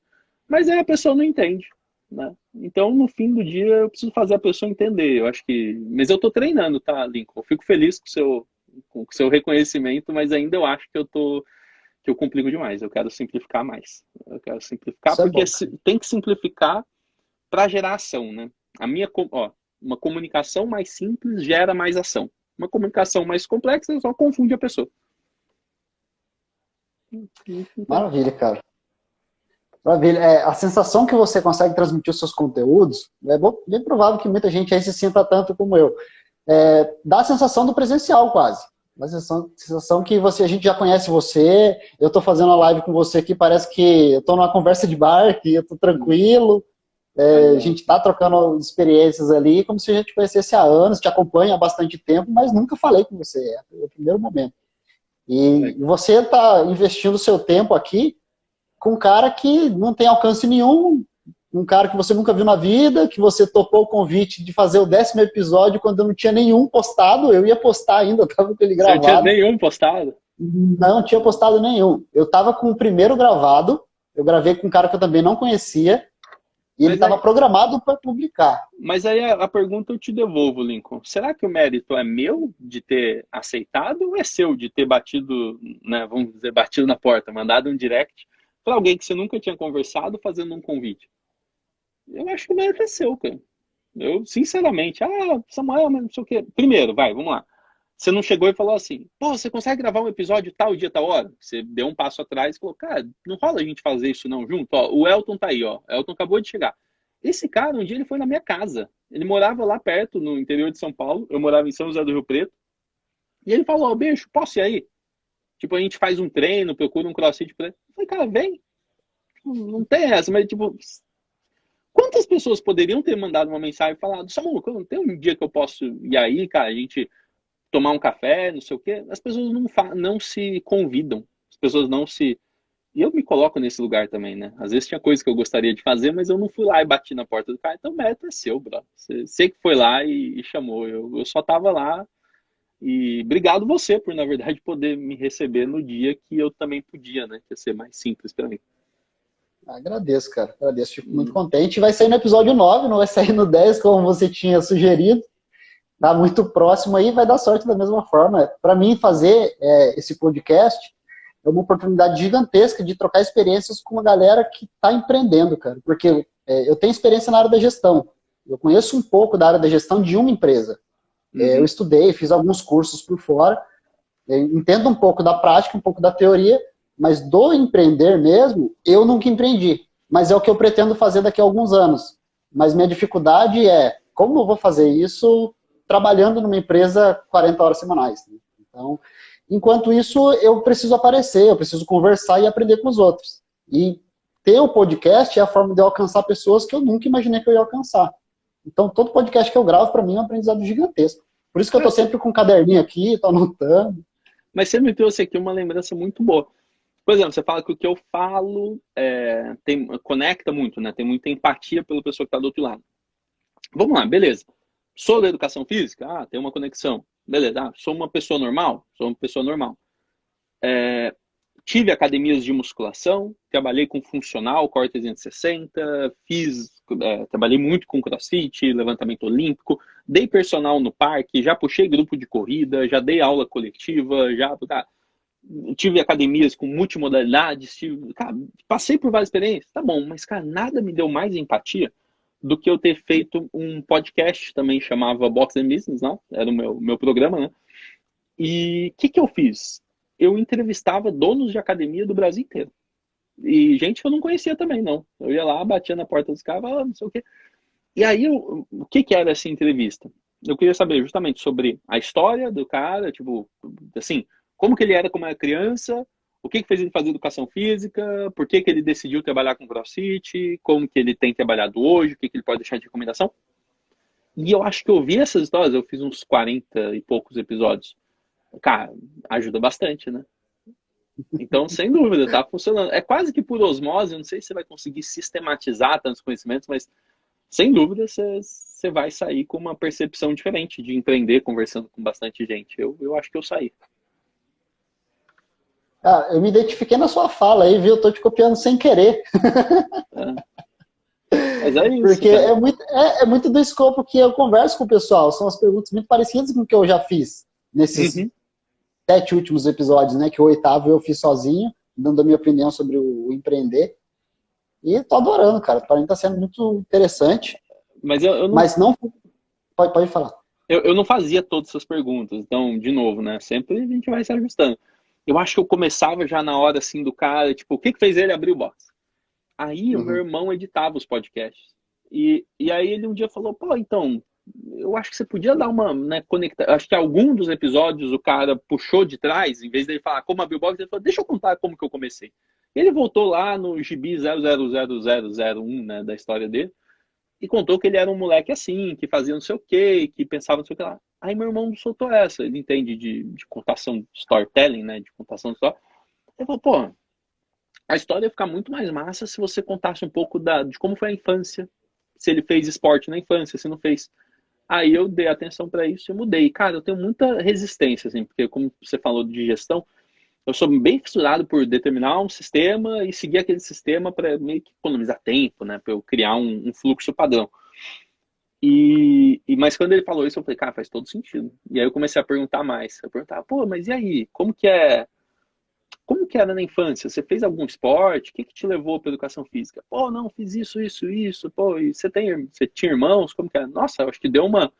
Mas aí a pessoa não entende, né? Então, no fim do dia, eu preciso fazer a pessoa entender. Eu acho que... Mas eu tô treinando, tá, Lincoln? Eu fico feliz com o seu reconhecimento, mas ainda eu acho que eu complico demais. Eu quero simplificar mais. Eu quero simplificar Isso é porque bom, cara. tem que simplificar para gerar ação, né? Uma comunicação mais simples gera mais ação. Uma comunicação mais complexa só confunde a pessoa. Maravilha, cara. Maravilha. A sensação que você consegue transmitir os seus conteúdos, bem provável que muita gente aí se sinta tanto como eu. Dá a sensação do presencial quase. Uma sensação que a gente já conhece você, eu estou fazendo uma live com você aqui, parece que eu estou numa conversa de bar, que eu estou tranquilo. A gente tá trocando experiências ali, como se a gente conhecesse há anos, te acompanha há bastante tempo, mas nunca falei com você, é o primeiro momento. E você tá investindo o seu tempo aqui com um cara que não tem alcance nenhum, um cara que você nunca viu na vida, que você topou o convite de fazer o 10º episódio quando eu não tinha nenhum postado, eu ia postar ainda, tava com ele Você não tinha gravado. nenhum postado? Não tinha postado nenhum. Eu tava com o primeiro gravado, eu gravei com um cara que eu também não conhecia, e ele Mas estava aí, programado para publicar. mas aí a pergunta eu te devolvo, Lincoln. Será que o mérito é meu de ter aceitado ou é seu de ter batido, né, vamos dizer, batido na porta, mandado um direct para alguém que você nunca tinha conversado fazendo um convite? Eu acho que o mérito é seu, cara. Eu, sinceramente, Samuel, mas não sei o quê. Primeiro, vamos lá. Você não chegou e falou assim, pô, você consegue gravar um episódio tal dia, tal hora? Você deu um passo atrás e falou, cara, não rola a gente fazer isso não junto? Ó, o Elton tá aí, ó. O Elton acabou de chegar. Esse cara, um dia ele foi na minha casa. Ele morava lá perto, no interior de São Paulo. Eu morava em São José do Rio Preto. E ele falou, bicho, posso ir aí? Tipo, a gente faz um treino, procura um crossfit pra ele. Eu falei, cara, vem. Não tem essa, mas tipo, quantas pessoas poderiam ter mandado uma mensagem e falado, Samuel, tem um dia que eu posso ir aí, cara, a gente tomar um café, não sei o quê? As pessoas não se convidam. As pessoas não se... E eu me coloco nesse lugar também, né? Às vezes tinha coisa que eu gostaria de fazer, mas eu não fui lá e bati na porta do cara. Então o mérito é seu, bro. Você que foi lá e chamou. Eu só tava lá. E obrigado você por, na verdade, poder me receber no dia que eu também podia, né? Que ia ser mais simples para mim. Agradeço, cara. Agradeço. Fico muito contente. Vai sair no episódio 9, não vai sair no 10, como você tinha sugerido. Tá muito próximo aí, vai dar sorte da mesma forma. Para mim, fazer esse podcast é uma oportunidade gigantesca de trocar experiências com uma galera que está empreendendo, cara. Porque eu tenho experiência na área da gestão. Eu conheço um pouco da área da gestão de uma empresa. Eu estudei, fiz alguns cursos por fora, entendo um pouco da prática, um pouco da teoria, mas do empreender mesmo, eu nunca empreendi. Mas é o que eu pretendo fazer daqui a alguns anos. Mas minha dificuldade é, como eu vou fazer isso trabalhando numa empresa 40 horas semanais? Então, enquanto isso, eu preciso aparecer, eu preciso conversar e aprender com os outros. E ter o podcast é a forma de eu alcançar pessoas que eu nunca imaginei que eu ia alcançar. Então, todo podcast que eu gravo, para mim, é um aprendizado gigantesco. Por isso que eu estou sempre com um caderninho aqui, estou anotando. Mas você me trouxe aqui uma lembrança muito boa. Por exemplo, você fala que o que eu falo conecta muito, né? Tem muita empatia pela pessoa que está do outro lado. Vamos lá, beleza. Sou da educação física? Tem uma conexão. Beleza. Sou uma pessoa normal? Sou uma pessoa normal. Tive academias de musculação, trabalhei com funcional, core 360, trabalhei muito com crossfit, levantamento olímpico, dei personal no parque, já puxei grupo de corrida, já dei aula coletiva, tive academias com multimodalidades, passei por várias experiências, tá bom, mas cara, nada me deu mais empatia do que eu ter feito um podcast também, chamava Box and Business, não? Era o meu programa, né? E o que eu fiz? Eu entrevistava donos de academia do Brasil inteiro. E gente que eu não conhecia também, não. Eu ia lá, batia na porta dos caras, não sei o quê. E aí, o que era essa entrevista? Eu queria saber justamente sobre a história do cara, tipo, assim, como que ele era como era criança, o que fez ele fazer educação física, por que ele decidiu trabalhar com CrossFit, como que ele tem trabalhado hoje, o que ele pode deixar de recomendação. E eu acho que eu vi essas histórias, eu fiz uns 40 e poucos episódios. Cara, ajuda bastante, né? Então, sem dúvida, tá funcionando. É quase que por osmose, eu não sei se você vai conseguir sistematizar tantos conhecimentos, mas sem dúvida você vai sair com uma percepção diferente de empreender conversando com bastante gente. Eu acho que eu saí. Eu me identifiquei na sua fala aí, viu? Eu tô te copiando sem querer. Mas é isso. Porque é muito do escopo que eu converso com o pessoal. São as perguntas muito parecidas com o que eu já fiz nesses 7 últimos episódios, né? Que o 8º eu fiz sozinho, dando a minha opinião sobre o empreender. E tô adorando, cara. Para mim tá sendo muito interessante. Mas eu não... Mas não... Pode falar. Eu não fazia todas essas perguntas. Então, de novo, né? Sempre a gente vai se ajustando. Eu acho que eu começava já na hora, assim, do cara, tipo, o que fez ele abrir o box? Aí o meu irmão editava os podcasts. E aí ele um dia falou, pô, então, eu acho que você podia dar uma, né, conectar. Acho que algum dos episódios o cara puxou de trás, em vez dele falar como abrir o box, ele falou, deixa eu contar como que eu comecei. Ele voltou lá no gibi 000001, né, da história dele. E contou que ele era um moleque assim, que fazia não sei o quê, que pensava não sei o que lá. Aí meu irmão soltou essa, ele entende de contação, de storytelling, né, de contação de história. Ele falou, pô, a história ia ficar muito mais massa se você contasse um pouco de como foi a infância, se ele fez esporte na infância, se não fez. Aí eu dei atenção para isso e mudei. Cara, eu tenho muita resistência, assim, porque como você falou de gestão, eu sou bem fissurado por determinar um sistema e seguir aquele sistema para meio que economizar tempo, né? Para eu criar um fluxo padrão. Mas quando ele falou isso, eu falei, cara, faz todo sentido. E aí eu comecei a perguntar mais. Eu perguntava, pô, mas e aí? Como que era na infância? Você fez algum esporte? O que te levou para educação física? Pô, não, fiz isso, isso, isso. Pô, e você tinha irmãos? Como que era? Nossa, eu acho que deu uma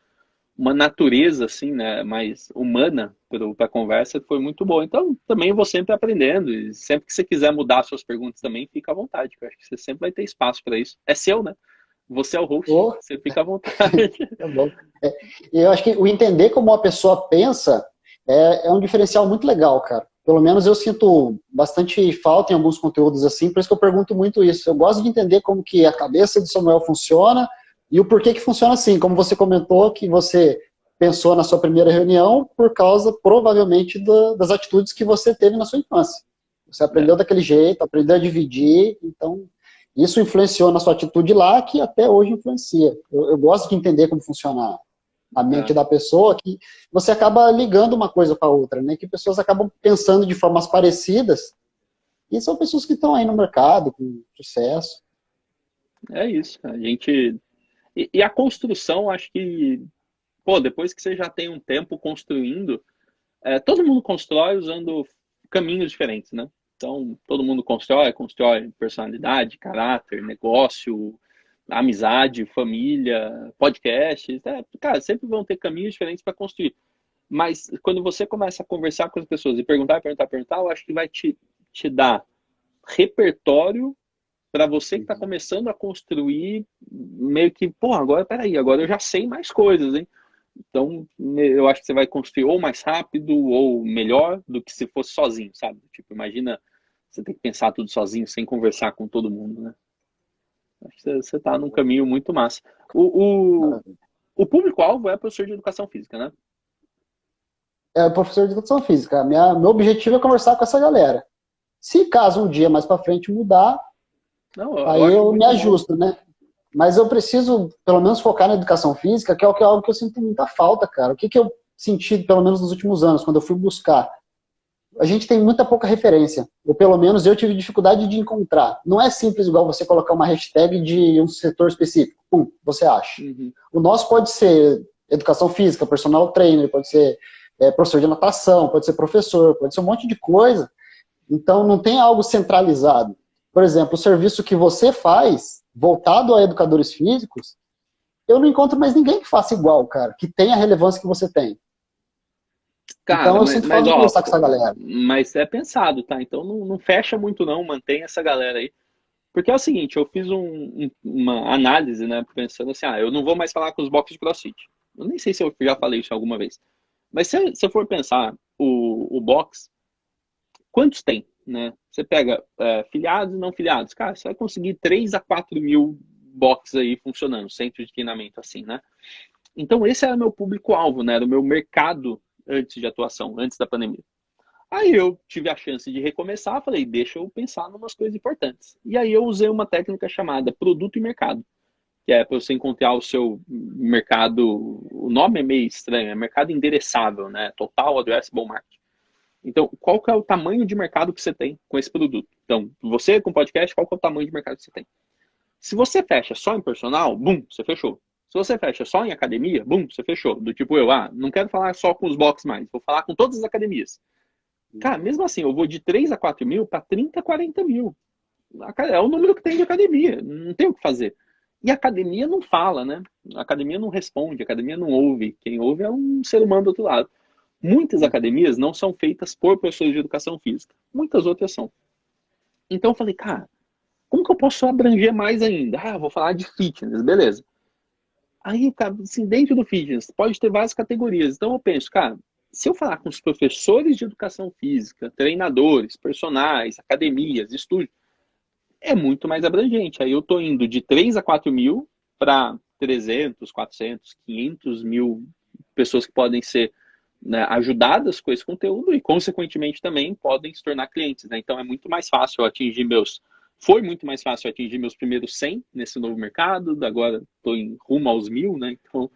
natureza, assim, né, mais humana para a conversa, que foi muito boa. Então, também eu vou sempre aprendendo. E sempre que você quiser mudar suas perguntas também, fica à vontade. Eu acho que você sempre vai ter espaço para isso. É seu, né? Você é o host, Oh, você fica à vontade. tá bom. E eu acho que o entender como uma pessoa pensa é um diferencial muito legal, cara. Pelo menos eu sinto bastante falta em alguns conteúdos assim, por isso que eu pergunto muito isso. Eu gosto de entender como que a cabeça do Samuel funciona e o porquê que funciona assim. Como você comentou que você pensou na sua primeira reunião por causa, provavelmente, das atitudes que você teve na sua infância. Você aprendeu daquele jeito, aprendeu a dividir, então isso influenciou na sua atitude lá, que até hoje influencia. Eu gosto de entender como funciona a mente da pessoa, que você acaba ligando uma coisa com a outra, né? Que pessoas acabam pensando de formas parecidas, e são pessoas que estão aí no mercado, com sucesso. É isso. A gente... E a construção, acho que, pô, depois que você já tem um tempo construindo, todo mundo constrói usando caminhos diferentes, né? Então, todo mundo constrói personalidade, caráter, negócio, amizade, família, podcast. Cara, sempre vão ter caminhos diferentes para construir. Mas quando você começa a conversar com as pessoas e perguntar, eu acho que vai te dar repertório para você que está começando a construir meio que, pô, agora eu já sei mais coisas, hein? Então, eu acho que você vai construir ou mais rápido ou melhor do que se fosse sozinho, sabe? Tipo, imagina você tem que pensar tudo sozinho, sem conversar com todo mundo, né? Acho que você está num caminho muito massa. O público-alvo é professor de educação física, né? É professor de educação física. Meu objetivo é conversar com essa galera. Se caso um dia mais para frente mudar, Não, eu aí acho eu me muito bom. ajusto, né? Mas eu preciso, pelo menos, focar na educação física, que é algo que eu sinto muita falta, cara. O que eu senti, pelo menos nos últimos anos, quando eu fui buscar? A gente tem muita pouca referência, ou pelo menos eu tive dificuldade de encontrar. Não é simples igual você colocar uma hashtag de um setor específico. Você acha. Uhum. O nosso pode ser educação física, personal trainer, pode ser professor de natação, pode ser professor, pode ser um monte de coisa. Então não tem algo centralizado. Por exemplo, o serviço que você faz, voltado a educadores físicos, eu não encontro mais ninguém que faça igual, cara, que tenha a relevância que você tem. Então Cara, eu sinto falta de ó, conversar com essa galera. mas é pensado, tá? Então não fecha muito não, mantém essa galera aí. Porque é o seguinte, eu fiz uma análise, né, pensando assim, eu não vou mais falar com os boxes de CrossFit. Eu nem sei se eu já falei isso alguma vez. Mas se você for pensar, o box, quantos tem, né? Você pega filiados e não filiados. Cara, você vai conseguir 3 a 4 mil boxes aí funcionando, centro de treinamento assim, né? Então esse era o meu público-alvo, né? Era o meu mercado antes de atuação, antes da pandemia. Aí eu tive a chance de recomeçar, falei, deixa eu pensar em umas coisas importantes. E aí eu usei uma técnica chamada produto e mercado, que é para você encontrar o seu mercado, o nome é meio estranho, é mercado endereçável, né? Total Addressable Market. Então, qual que é o tamanho de mercado que você tem com esse produto? Então, você com podcast, qual que é o tamanho de mercado que você tem? Se você fecha só em personal, bum, você fechou. Se você fecha só em academia, bum, você fechou. Do tipo não quero falar só com os box mais, vou falar com todas as academias. Cara, mesmo assim, eu vou de 3 a 4 mil para 30 a 40 mil. É o número que tem de academia, não tem o que fazer. E a academia não fala, né? A academia não responde, a academia não ouve. Quem ouve é um ser humano do outro lado. Muitas academias não são feitas por professores de educação física. Muitas outras são. Então eu falei, cara, como que eu posso abranger mais ainda? Vou falar de fitness, beleza. Aí, cara, assim, dentro do fitness, pode ter várias categorias. Então eu penso, cara, se eu falar com os professores de educação física, treinadores, personagens, academias, estúdios, é muito mais abrangente. Aí eu tô indo de 3 a 4 mil para 300, 400, 500 mil pessoas que podem ser, né, ajudadas com esse conteúdo e, consequentemente, também podem se tornar clientes, né? Então, é muito mais fácil atingir Foi muito mais fácil atingir meus primeiros 100 nesse novo mercado, agora estou em rumo aos 1.000, né? Então,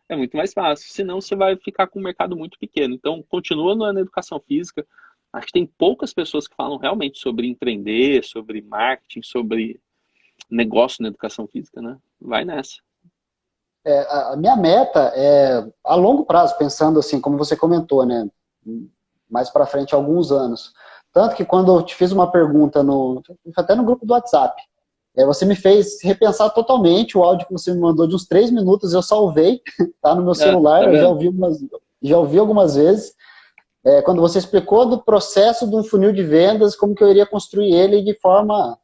é muito mais fácil. Senão, você vai ficar com um mercado muito pequeno. Então, continua na educação física. Acho que tem poucas pessoas que falam realmente sobre empreender, sobre marketing, sobre negócio na educação física, né? Vai nessa. A minha meta é a longo prazo, pensando assim, como você comentou, né? Mais para frente, alguns anos. Tanto que quando eu te fiz uma pergunta, até no grupo do WhatsApp, você me fez repensar totalmente o áudio que você me mandou de uns 3 minutos, eu salvei, tá no meu celular, Tá eu vendo? já ouvi algumas vezes, quando você explicou do processo de um funil de vendas, como que eu iria construir ele de forma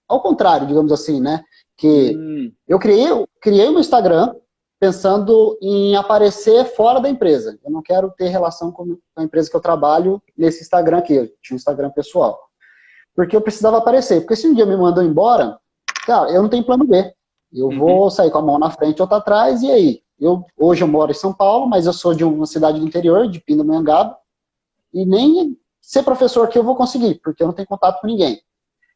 ao contrário, digamos assim, né? Que eu criei um Instagram pensando em aparecer fora da empresa. Eu não quero ter relação com a empresa que eu trabalho nesse Instagram aqui. Eu tinha um Instagram pessoal. Porque eu precisava aparecer. Porque se um dia me mandam embora, cara, eu não tenho plano B. Eu vou sair com a mão na frente e outra atrás, e aí? Hoje eu moro em São Paulo, mas eu sou de uma cidade do interior, de Pindamonhangaba, e nem ser professor aqui eu vou conseguir, porque eu não tenho contato com ninguém.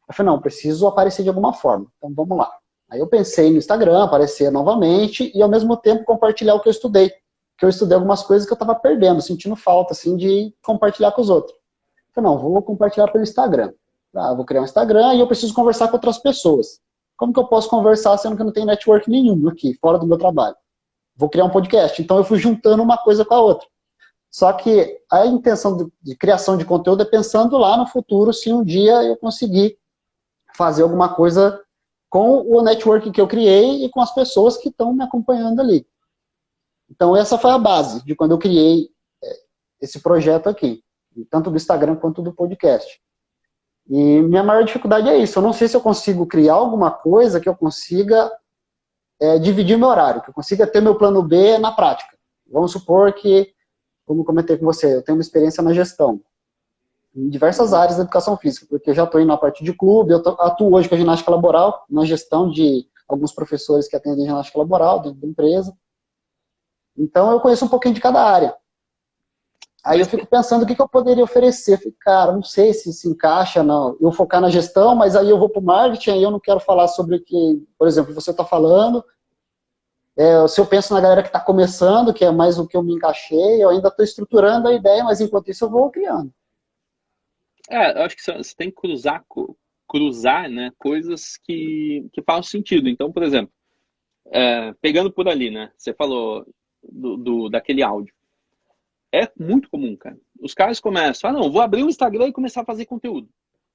Eu falei, não, preciso aparecer de alguma forma. Então vamos lá. Aí eu pensei no Instagram, aparecer novamente e ao mesmo tempo compartilhar o que eu estudei. Porque eu estudei algumas coisas que eu estava perdendo, sentindo falta, assim, de compartilhar com os outros. Eu falei, não, vou compartilhar pelo Instagram. Vou criar um Instagram e eu preciso conversar com outras pessoas. Como que eu posso conversar sendo que eu não tenho network nenhum aqui, fora do meu trabalho? Vou criar um podcast. Então eu fui juntando uma coisa com a outra. Só que a intenção de criação de conteúdo é pensando lá no futuro, se um dia eu conseguir fazer alguma coisa com o network que eu criei e com as pessoas que estão me acompanhando ali. Então essa foi a base de quando eu criei esse projeto aqui, tanto do Instagram quanto do podcast. E minha maior dificuldade é isso, eu não sei se eu consigo criar alguma coisa que eu consiga dividir meu horário, que eu consiga ter meu plano B na prática. Vamos supor que, como comentei com você, eu tenho uma experiência na gestão, em diversas áreas da educação física, porque eu já estou indo na parte de clube, eu atuo hoje com a ginástica laboral, na gestão de alguns professores que atendem ginástica laboral dentro da empresa. Então eu conheço um pouquinho de cada área. Aí eu fico pensando o que eu poderia oferecer. Eu fico, cara, não sei se encaixa, não. Eu focar na gestão, mas aí eu vou para o marketing, aí eu não quero falar sobre o que, por exemplo, você está falando. Se eu penso na galera que está começando, que é mais o que eu me encaixei, eu ainda estou estruturando a ideia, mas enquanto isso eu vou criando. Eu acho que você tem que cruzar, né, coisas que fazem sentido. Então, por exemplo, pegando por ali, né, você falou daquele áudio. É muito comum, cara. Os caras começam, não, vou abrir um Instagram e começar a fazer conteúdo.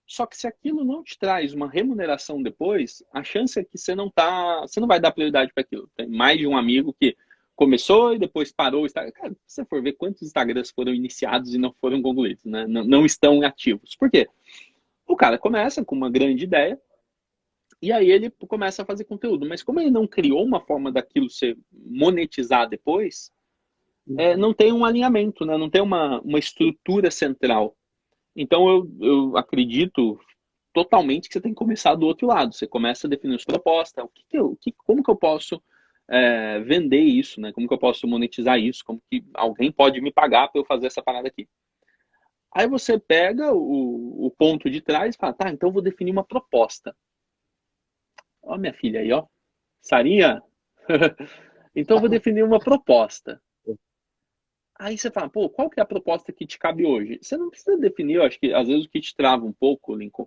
Só que se aquilo não te traz uma remuneração depois, a chance é que você não vai dar prioridade para aquilo. Tem mais de um amigo que começou e depois parou o Instagram. Cara, se você for ver quantos Instagrams foram iniciados e não foram concluídos, né? Não estão ativos. Por quê? O cara começa com uma grande ideia e aí ele começa a fazer conteúdo. Mas como ele não criou uma forma daquilo ser monetizar depois, não tem um alinhamento, né? Não tem uma estrutura central. Então eu acredito totalmente que você tem que começar do outro lado. Você começa a definir sua proposta. Como que eu posso vender isso, né? Como que eu posso monetizar isso? Como que alguém pode me pagar para eu fazer essa parada aqui? Aí você pega o ponto de trás e fala, tá, então eu vou definir uma proposta. Ó, minha filha aí, ó. Sarinha? Então eu vou definir uma proposta. Aí você fala, pô, qual que é a proposta que te cabe hoje? Você não precisa definir, eu acho que às vezes o que te trava um pouco, Lincoln,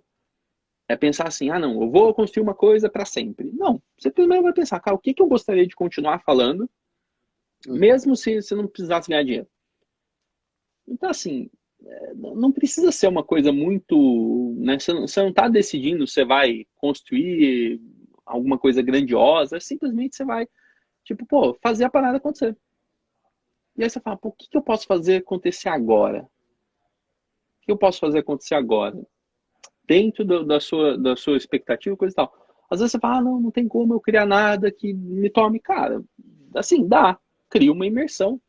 é pensar assim, não, eu vou construir uma coisa para sempre. Não, você primeiro vai pensar, cara, o que eu gostaria de continuar falando, mesmo se você não precisasse ganhar dinheiro. Então, assim, não precisa ser uma coisa muito, né, você não está decidindo se você vai construir alguma coisa grandiosa, simplesmente você vai, tipo, pô, fazer a parada acontecer. E aí você fala, pô, o que eu posso fazer acontecer agora? O que eu posso fazer acontecer agora? Dentro da sua expectativa, coisa e tal. Às vezes você fala, não tem como eu criar nada que me tome. Cara, assim, dá. Cria uma imersão.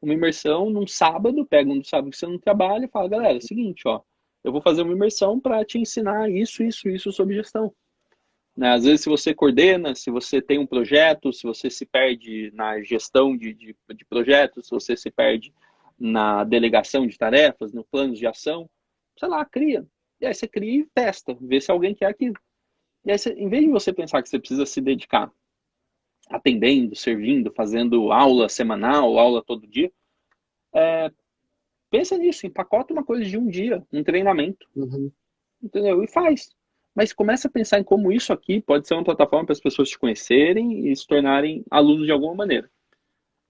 Uma imersão num sábado, pega um sábado que você não trabalha e fala, galera, é o seguinte, ó, eu vou fazer uma imersão para te ensinar isso sobre gestão. né? Às vezes, se você coordena, se você tem um projeto, se você se perde na gestão de projetos, se você se perde na delegação de tarefas, no plano de ação, sei lá, cria. E aí você cria e testa, vê se alguém quer aquilo. E aí, em vez de você pensar que você precisa se dedicar atendendo, servindo, fazendo aula semanal, aula todo dia, pensa nisso, empacota uma coisa de um dia, um treinamento, Uhum. entendeu? E faz. Mas começa a pensar em como isso aqui pode ser uma plataforma para as pessoas te conhecerem e se tornarem alunos de alguma maneira.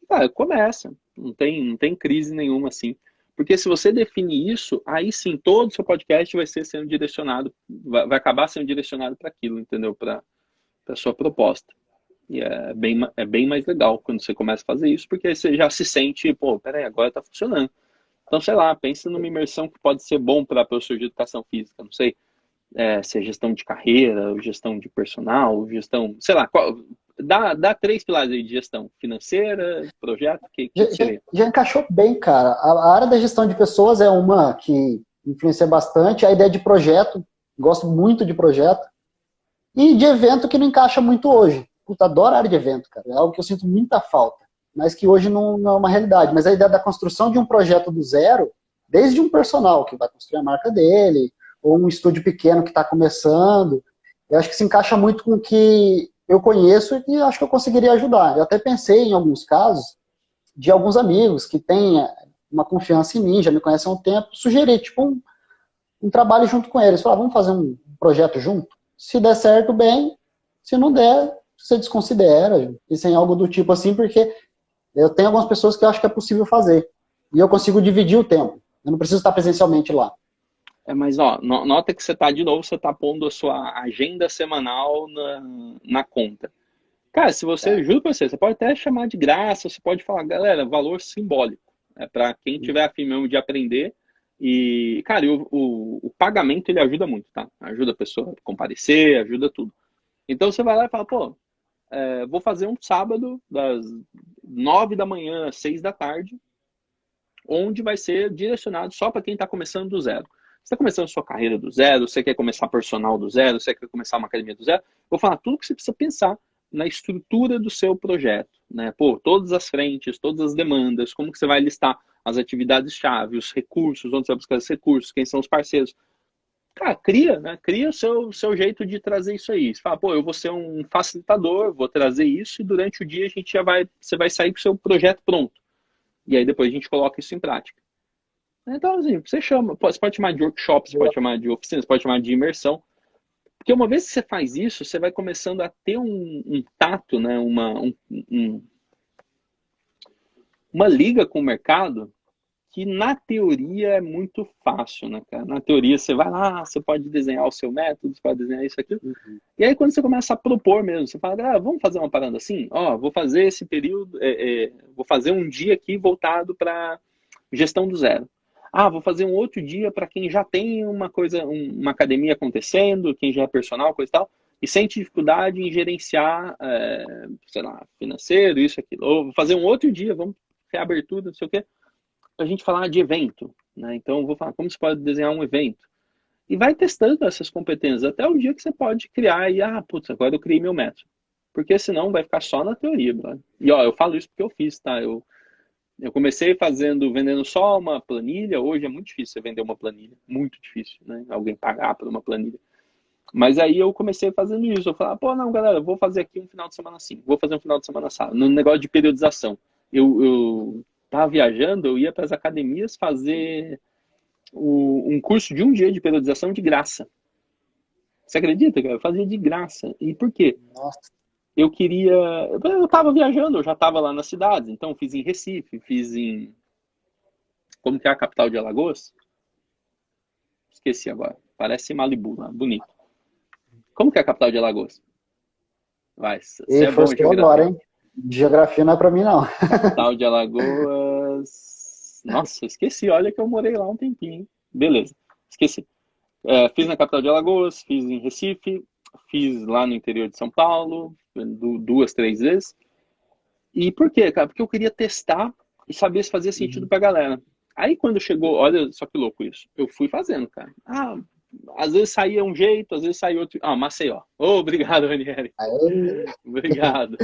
Cara, começa. Não tem crise nenhuma assim. Porque se você definir isso, aí sim todo o seu podcast vai ser sendo direcionado, vai acabar sendo direcionado para aquilo, entendeu? Para a sua proposta. E é bem mais legal quando você começa a fazer isso, porque aí você já se sente, pô, peraí, agora tá funcionando. Então, sei lá, pense numa imersão que pode ser bom para professor de educação física, não sei, se é gestão de carreira, gestão de personal, gestão, sei lá, dá 3 pilares aí de gestão: financeira, projeto, que seria? Já encaixou bem, cara. A área da gestão de pessoas é uma que influencia bastante. A ideia de projeto, gosto muito de projeto. E de evento que não encaixa muito hoje. Puta, adoro a área de evento, cara. É algo que eu sinto muita falta. Mas que hoje não é uma realidade. Mas a ideia da construção de um projeto do zero, desde um personal que vai construir a marca dele, ou um estúdio pequeno que está começando, eu acho que se encaixa muito com o que eu conheço e acho que eu conseguiria ajudar. Eu até pensei em alguns casos de alguns amigos que têm uma confiança em mim, já me conhecem há um tempo, sugerir tipo um trabalho junto com eles. Falar, vamos fazer um projeto junto? Se der certo, bem. Se não der, você desconsidera. E sem algo do tipo assim, porque eu tenho algumas pessoas que eu acho que é possível fazer. E eu consigo dividir o tempo. Eu não preciso estar presencialmente lá. Mas, ó, nota que você está pondo a sua agenda semanal na conta. Cara, se você, Tá? juro pra você pode até chamar de graça, você pode falar, galera, valor simbólico. É para quem tiver afim mesmo de aprender. E, cara, o pagamento ele ajuda muito, tá? Ajuda a pessoa a comparecer, ajuda tudo. Então você vai lá e fala, pô, vou fazer um sábado das 9 da manhã às 6 da tarde, onde vai ser direcionado só para quem está começando do zero. Você está começando sua carreira do zero, você quer começar personal do zero, você quer começar uma academia do zero, vou falar tudo que você precisa pensar na estrutura do seu projeto, né? Pô, todas as frentes, todas as demandas, como que você vai listar as atividades-chave, os recursos, onde você vai buscar os recursos, quem são os parceiros. Cara, cria, né? Cria o seu jeito de trazer isso aí. Você fala, pô, eu vou ser um facilitador, vou trazer isso e durante o dia a gente você vai sair com o seu projeto pronto. E aí depois a gente coloca isso em prática. Então, assim, você pode chamar de workshops, pode chamar de oficinas, pode chamar de imersão. Porque uma vez que você faz isso, você vai começando a ter um tato, né? Uma liga com o mercado que na teoria é muito fácil, né, cara? Na teoria você vai lá, você pode desenhar o seu método, você pode desenhar isso, aquilo. Uhum. E aí quando você começa a propor mesmo, você fala, vamos fazer uma parada assim? Ó, vou fazer esse período, vou fazer um dia aqui voltado para gestão do zero. Ah, vou fazer um outro dia para quem já tem uma coisa, uma academia acontecendo, quem já é personal, coisa e tal, e sente dificuldade em gerenciar, sei lá, financeiro, isso, aquilo. Ou vou fazer um outro dia, vamos reabertura, não sei o quê, a gente falar de evento, né? Então, eu vou falar como você pode desenhar um evento. E vai testando essas competências até o dia que você pode criar e, putz, agora eu criei meu método. Porque senão vai ficar só na teoria, brother. E, ó, eu falo isso porque eu fiz, tá? Eu comecei vendendo só uma planilha. Hoje é muito difícil você vender uma planilha. Muito difícil, né? Alguém pagar por uma planilha. Mas aí eu comecei fazendo isso. Eu falava, pô, não, galera, eu vou fazer aqui um final de semana assim. Vou fazer um final de semana assado. No negócio de periodização. Eu tava viajando, eu ia para as academias fazer um curso de um dia de periodização de graça. Você acredita, cara? Eu fazia de graça. E por quê? Nossa. Eu queria. Eu estava viajando, eu já estava lá na cidade, então fiz em Recife, fiz em. Como que é a capital de Alagoas? Esqueci agora. Parece Malibu, lá, bonito. Como que é a capital de Alagoas? Vai, você E é bom em forçou agora, geografia. hein? Geografia não é pra mim, não. Capital de Alagoas. Nossa, esqueci. Olha que eu morei lá um tempinho, hein? Beleza, esqueci. Fiz na capital de Alagoas, fiz em Recife, fiz lá no interior de São Paulo, 2, 3 vezes. E por quê, cara? Porque eu queria testar e saber se fazia sentido Uhum. pra galera. Aí quando chegou, olha só que louco isso. Eu fui fazendo, cara. às vezes saía um jeito, às vezes saía outro. Ah, Maceió. Oh, obrigado, Ranieri. Aí, Obrigado.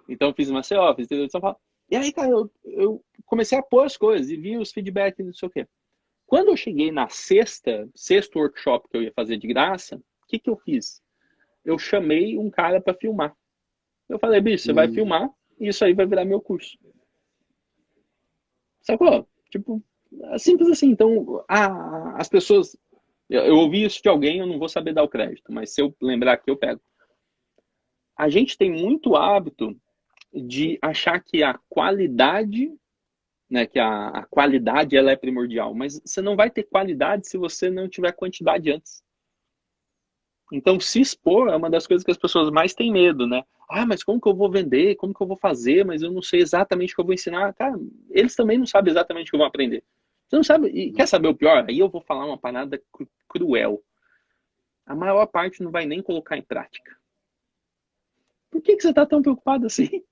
Então fiz Maceió, fiz interior de São Paulo. E aí, cara, eu comecei a pôr as coisas e vi os feedbacks, não sei o quê. Quando eu cheguei na sexto workshop que eu ia fazer de graça, o que que eu fiz? Eu chamei um cara para filmar. Eu falei, bicho, você vai filmar e isso aí vai virar meu curso. Sacou? Tipo, é simples assim. Então, as pessoas. Eu ouvi isso de alguém, eu não vou saber dar o crédito, mas se eu lembrar aqui, eu pego. A gente tem muito hábito de achar que a qualidade, né, que a qualidade ela é primordial, mas você não vai ter qualidade se você não tiver quantidade antes. Então, se expor é uma das coisas que as pessoas mais têm medo, né? Ah, mas como que eu vou vender? Como que eu vou fazer? Mas eu não sei exatamente o que eu vou ensinar. Cara, eles também não sabem exatamente o que vão aprender. Você não sabe. E quer saber o pior? Aí eu vou falar uma parada cruel. A maior parte não vai nem colocar em prática. Por que você está tão preocupado assim?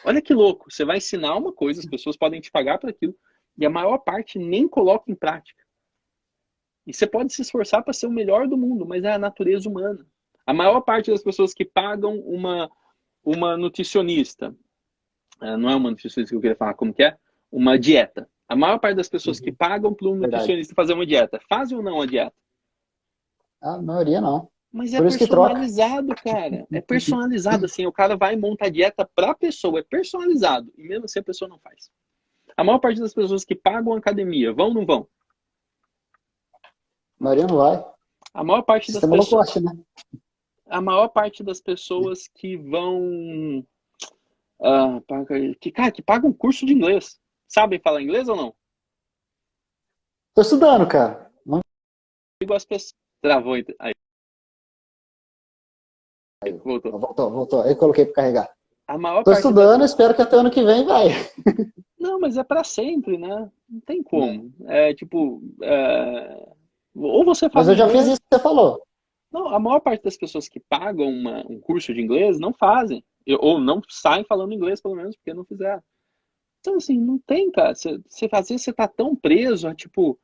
Olha que louco. Você vai ensinar uma coisa, as pessoas podem te pagar por aquilo, e a maior parte nem coloca em prática. E você pode se esforçar para ser o melhor do mundo, mas é a natureza humana. A maior parte das pessoas que pagam uma nutricionista, não é uma nutricionista que eu queria falar, como que é? Uma dieta. A maior parte das pessoas que pagam para um verdade. nutricionista fazer uma dieta, fazem ou não a dieta? A maioria não. Mas é Por isso que troca. personalizado, cara. É personalizado, assim. O cara vai e monta a dieta para a pessoa. É personalizado. E mesmo assim a pessoa não faz. A maior parte das pessoas que pagam academia, vão ou não vão? A maioria não vai. A maior parte das Sistema low pessoas... cost, né? A maior parte das pessoas que vão... que pagam curso de inglês. Sabem falar inglês ou não? Tô estudando, cara. Não... Digo as pessoas... Travou. Aí, voltou. Voltou. Aí eu coloquei para carregar. A maior Tô parte estudando, espero que até ano que vem vai. Não, mas é para sempre, né? Não tem como. É tipo... Ou você Mas fala eu já fiz inglês... isso que você falou. Não, a maior parte das pessoas que pagam um curso de inglês não fazem. Ou não saem falando inglês, pelo menos, porque não fizeram. Então, assim, não tem, cara. Às vezes você tá tão preso a, tipo,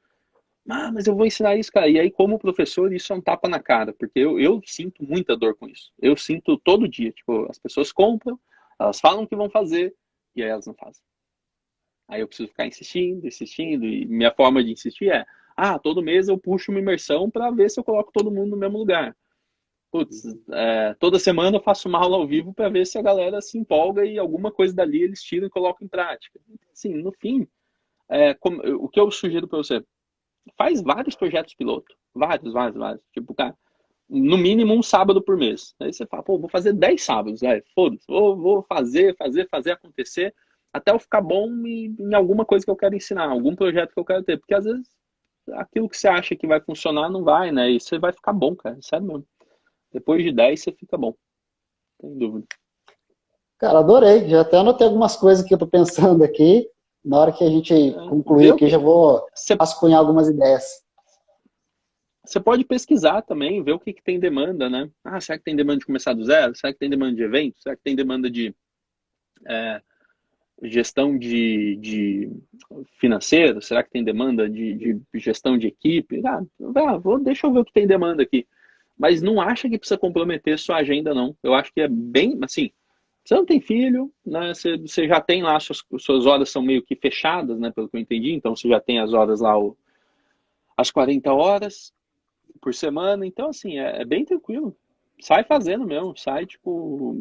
mas eu vou ensinar isso, cara. E aí, como professor, isso é um tapa na cara, porque eu sinto muita dor com isso. Eu sinto todo dia. Tipo, as pessoas compram, elas falam que vão fazer, e aí elas não fazem. Aí eu preciso ficar insistindo, insistindo, e minha forma de insistir é, todo mês eu puxo uma imersão para ver se eu coloco todo mundo no mesmo lugar. Putz, toda semana eu faço uma aula ao vivo para ver se a galera se empolga e alguma coisa dali eles tiram e colocam em prática. Assim, no fim, o que eu sugiro para você, faz vários projetos piloto. Vários. Tipo, cara, no mínimo um sábado por mês. Aí você fala, pô, vou fazer 10 sábados, foda-se, vou fazer acontecer até eu ficar bom em alguma coisa que eu quero ensinar, algum projeto que eu quero ter. Porque às vezes aquilo que você acha que vai funcionar não vai, né? E você vai ficar bom, cara, sério mesmo. Depois de 10 você fica bom, sem dúvida. Cara, adorei. Já até anotei algumas coisas que eu tô pensando aqui. Na hora que a gente concluir aqui, já vou rascunhar algumas ideias. Você pode pesquisar também, ver o que tem demanda, né? Será que tem demanda de começar do zero? Será que tem demanda de evento? Será que tem demanda de gestão de financeiro? Será que tem demanda de gestão de equipe? Deixa eu ver o que tem demanda aqui. Mas não acha que precisa comprometer sua agenda, não. Eu acho que é bem, assim, você não tem filho, né? Você já tem lá, suas horas são meio que fechadas, né? Pelo que eu entendi. Então, você já tem as horas lá, as 40 horas por semana. Então, assim, é bem tranquilo. Sai fazendo mesmo. Sai, tipo...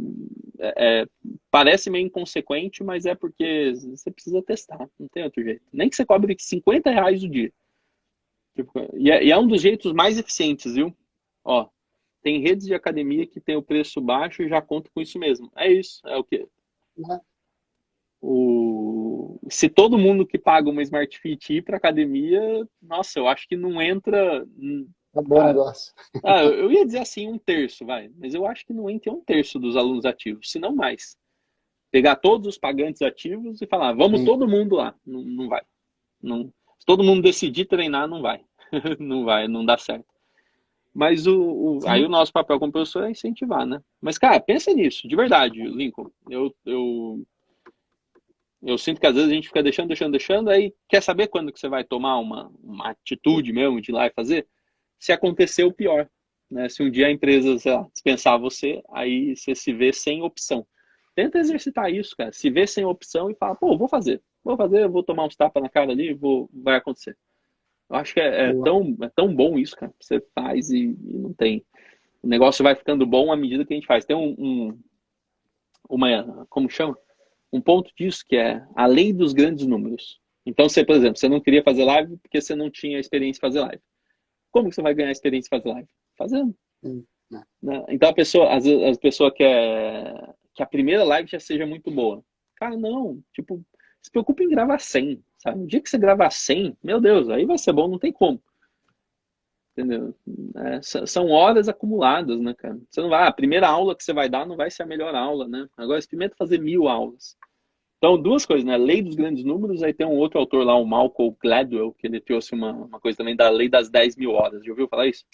parece meio inconsequente, mas é porque você precisa testar. Não tem outro jeito. Nem que você cobre R$ 50 o dia. Tipo, e é um dos jeitos mais eficientes, viu? Ó, tem redes de academia que tem o preço baixo e já conta com isso mesmo. É isso. É o quê? Se todo mundo que paga uma Smart Fit ir para academia, nossa, eu acho que não entra. É bom negócio. Eu ia dizer assim, um terço, vai. Mas eu acho que não entra um terço dos alunos ativos, se não mais. Pegar todos os pagantes ativos e falar, vamos todo mundo lá. Não, não vai. Não, se todo mundo decidir treinar, não vai. Não vai, não dá certo. Mas aí o nosso papel como professor é incentivar, né? Mas, cara, pensa nisso, de verdade, Lincoln. Eu sinto que às vezes a gente fica deixando, aí quer saber quando que você vai tomar uma atitude mesmo de ir lá e fazer? se acontecer o pior, né? Se um dia a empresa, sei lá, dispensar você, aí você se vê sem opção. Tenta exercitar isso, cara. Se vê sem opção e fala, pô, vou fazer, vou tomar uns tapas na cara ali, vai acontecer. Eu acho que Boa. é tão bom isso, cara. Você faz e não tem. O negócio vai ficando bom à medida que a gente faz. Tem como chama? Um ponto disso que é a lei dos grandes números. Então, você, por exemplo, você não queria fazer live porque você não tinha experiência em fazer live. Como que você vai ganhar experiência em fazer live? Fazendo. Sim, né? Né? Então, a pessoa quer que a primeira live já seja muito boa. Cara, não. Tipo, se preocupe em gravar 100, sabe? O dia que você gravar 100, meu Deus, aí vai ser bom, não tem como. Entendeu? São horas acumuladas, né, cara? Você não vai, a primeira aula que você vai dar não vai ser a melhor aula, né? Agora experimenta fazer 1000 aulas. Então, duas coisas, né? Lei dos grandes números, aí tem um outro autor lá, o Malcolm Gladwell, que ele trouxe uma coisa também da lei das 10.000 horas. Já ouviu falar isso?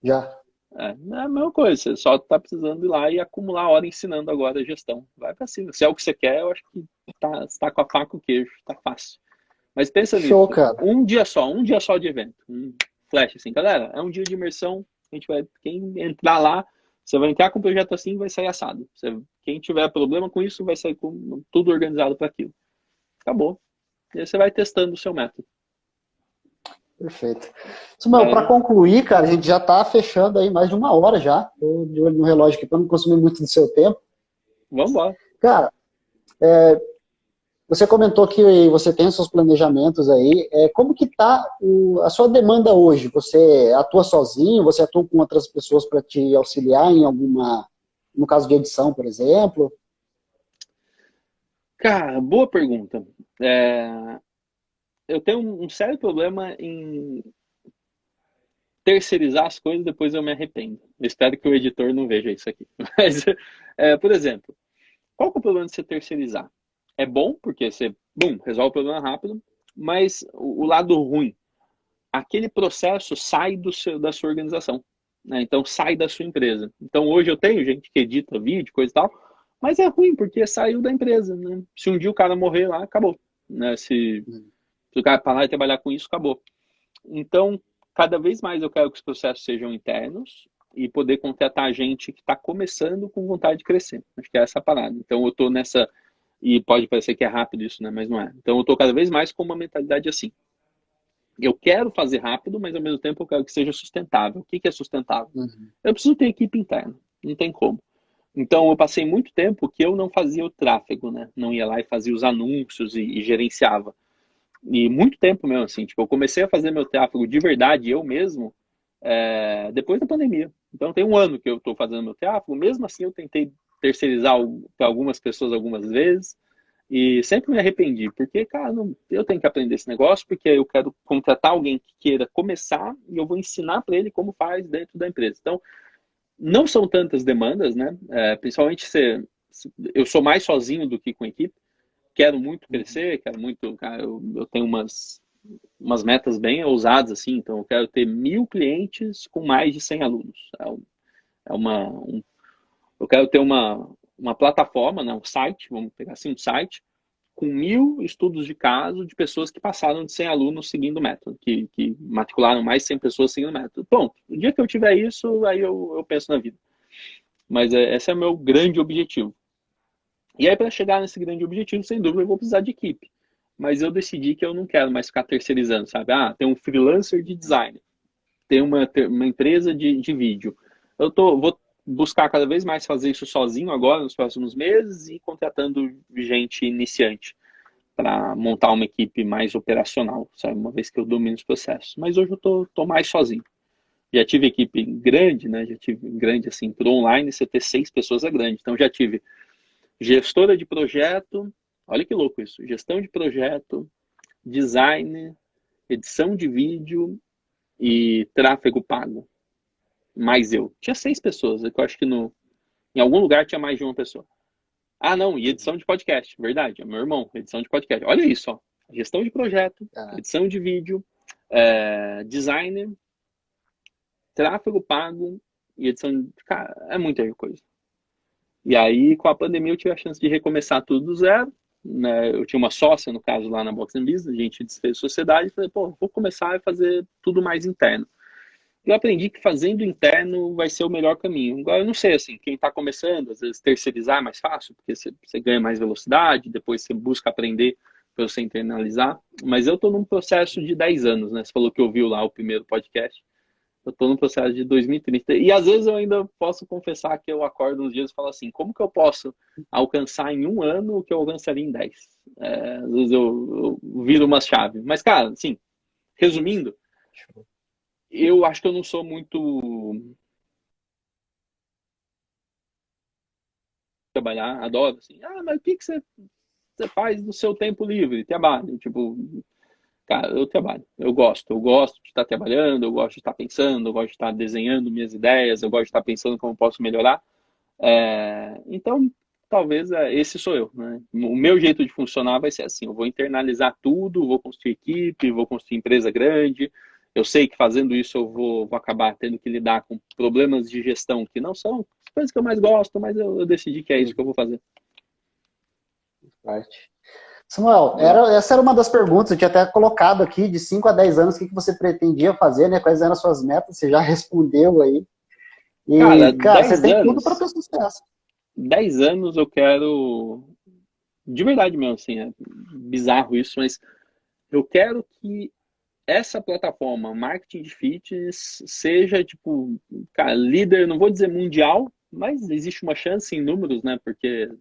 Já. É a mesma coisa, você só está precisando ir lá e acumular hora ensinando agora a gestão. Vai para cima. Se é o que você quer, eu acho que tá com a faca e o queijo, tá fácil. Mas pensa Show, nisso, cara. um dia só de evento. Flash, assim, galera, é um dia de imersão, quem entrar lá, você vai entrar com um projeto assim, vai sair assado. Quem tiver problema com isso, vai sair com tudo organizado para aquilo. Acabou. E aí você vai testando o seu método. Perfeito. Samuel, para É, concluir, cara, a gente já está fechando aí mais de 1 hora já. Estou de olho no relógio aqui para não consumir muito do seu tempo. vamos embora. Cara, você comentou que você tem os seus planejamentos aí. Como que está a sua demanda hoje? Você atua sozinho? Você atua com outras pessoas para te auxiliar em alguma, no caso de edição, por exemplo? Cara, boa pergunta. Eu tenho um sério problema em terceirizar as coisas, depois eu me arrependo. Eu espero que o editor não veja isso aqui. Mas, por exemplo, qual que é o problema de você terceirizar? É bom, porque você, resolve o problema rápido, mas o lado ruim, aquele processo sai da sua organização. Né? Então, sai da sua empresa. Então, hoje eu tenho gente que edita vídeo, coisa e tal, mas é ruim, porque saiu da empresa. Né? Se um dia o cara morrer lá, acabou. Né? Se o cara parar de trabalhar com isso, acabou. Então, cada vez mais eu quero que os processos sejam internos e poder contratar gente que está começando com vontade de crescer. Acho que é essa a parada. Então, eu estou nessa... E pode parecer que é rápido isso, né? Mas não é. Então, eu estou cada vez mais com uma mentalidade assim. Eu quero fazer rápido, mas ao mesmo tempo eu quero que seja sustentável. O que é sustentável? Uhum. Eu preciso ter equipe interna. Não tem como. Então, eu passei muito tempo que eu não fazia o tráfego, né? Não ia lá e fazia os anúncios e gerenciava. E muito tempo mesmo, assim. Tipo, eu comecei a fazer meu tráfego de verdade, eu mesmo, depois da pandemia. Então, tem 1 ano que eu estou fazendo meu tráfego. Mesmo assim, eu tentei terceirizar para algumas pessoas algumas vezes. E sempre me arrependi, porque, cara, eu tenho que aprender esse negócio, porque eu quero contratar alguém que queira começar e eu vou ensinar para ele como faz dentro da empresa. Então, não são tantas demandas, né? Principalmente eu sou mais sozinho do que com equipe. Quero muito crescer, quero muito, cara, eu tenho umas metas bem ousadas, assim, então eu quero ter 1.000 clientes com mais de 100 alunos. É uma, um, eu quero ter uma plataforma, né, um site, vamos pegar assim, um site, com 1.000 estudos de caso de pessoas que passaram de 100 alunos seguindo o método, que matricularam mais de 100 pessoas seguindo o método. Pronto, o dia que eu tiver isso, aí eu penso na vida. Mas esse é o meu grande objetivo. E aí, para chegar nesse grande objetivo, sem dúvida, eu vou precisar de equipe. Mas eu decidi que eu não quero mais ficar terceirizando, sabe? Tem um freelancer de design, tem uma empresa de vídeo. Vou buscar cada vez mais fazer isso sozinho agora, nos próximos meses, e contratando gente iniciante para montar uma equipe mais operacional, sabe? Uma vez que eu domino os processos. Mas hoje eu tô mais sozinho. Já tive equipe grande, né? Já tive grande, assim, pro online, você ter 6 pessoas é grande. Então já tive gestora de projeto, olha que louco isso, gestão de projeto, design, edição de vídeo e tráfego pago. Mais eu. Tinha 6 pessoas, eu acho que em algum lugar tinha mais de uma pessoa. Ah, não, e edição de podcast, verdade, é meu irmão, edição de podcast. Olha isso, ó. Gestão de projeto, edição de vídeo, designer, tráfego pago e edição de... Cara, é muita coisa. E aí, com a pandemia, eu tive a chance de recomeçar tudo do zero. Né? Eu tinha uma sócia, no caso, lá na Box Business, a gente desfez sociedade e falei, pô, vou começar a fazer tudo mais interno. eu aprendi que fazendo interno vai ser o melhor caminho. Agora, eu não sei, assim, quem está começando, às vezes terceirizar é mais fácil, porque você ganha mais velocidade, depois você busca aprender para você internalizar. Mas eu estou num processo de 10 anos, né? Você falou que ouviu lá o primeiro podcast. Eu estou num processo de 2030. E às vezes eu ainda posso confessar que eu acordo uns dias e falo assim, como que eu posso alcançar em um ano o que eu alcançaria em 10? Às vezes eu viro uma chave. Mas, cara, assim, resumindo, eu acho que eu não sou muito trabalhar, adoro, assim, mas o que que você faz no seu tempo livre? Trabalho, tipo, cara, eu trabalho, eu gosto de estar trabalhando, eu gosto de estar pensando, eu gosto de estar desenhando minhas ideias, eu gosto de estar pensando como eu posso melhorar. Então, talvez esse sou eu, né? O meu jeito de funcionar vai ser assim, eu vou internalizar tudo, vou construir equipe, vou construir empresa grande. Eu sei que fazendo isso eu vou acabar tendo que lidar com problemas de gestão que não são as coisas que eu mais gosto, mas eu decidi que é isso que eu vou fazer. Parte. Samuel, essa era uma das perguntas, eu tinha até colocado aqui, de 5 a 10 anos, o que você pretendia fazer, né? Quais eram as suas metas, você já respondeu aí. Cara, E, cara, você tem tudo para ter sucesso. 10 anos eu quero, de verdade mesmo, assim, é bizarro isso, mas eu quero que essa plataforma marketing de fitness seja, tipo, cara, líder, não vou dizer mundial, mas existe uma chance em números, né? Porque,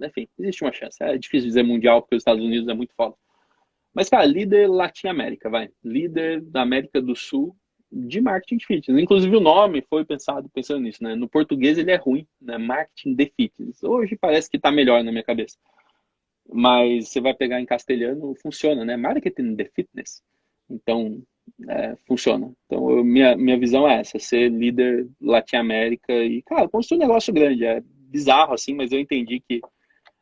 enfim, existe uma chance. É difícil dizer mundial porque os Estados Unidos é muito foda. Mas, cara, líder Latin América, vai. Líder da América do Sul de marketing de fitness. Inclusive o nome foi pensando nisso, né? No português ele é ruim, né? Marketing de fitness. Hoje parece que tá melhor na minha cabeça. Mas você vai pegar em castelhano, funciona, né? Marketing de fitness. Então, funciona. Então, minha visão é essa, ser líder Latin América e, cara, construir um negócio grande. É bizarro, assim, mas eu entendi que,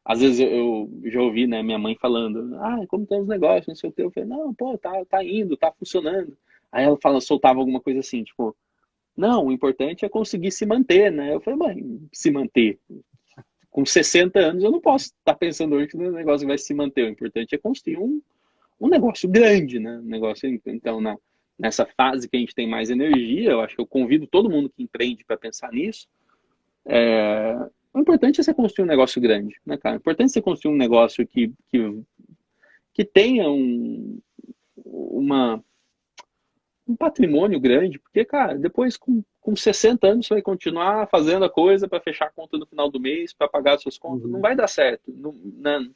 às vezes eu já ouvi, né, minha mãe falando, como estão os negócios, não sei o que. Eu falei, não, pô, tá indo, tá funcionando. Aí ela soltava alguma coisa assim, tipo, não, o importante é conseguir se manter, né? Eu falei, mãe, se manter. Com 60 anos eu não posso estar pensando hoje que o negócio vai se manter. O importante é construir um negócio grande, né? Um negócio, então, nessa fase que a gente tem mais energia, eu acho que eu convido todo mundo que empreende para pensar nisso. O importante é você construir um negócio grande, né, cara? O importante é você construir um negócio que tenha uma, um patrimônio grande, porque, cara, depois com 60 anos você vai continuar fazendo a coisa para fechar a conta no final do mês, para pagar as suas contas. Não Uhum. vai dar certo. Não, né?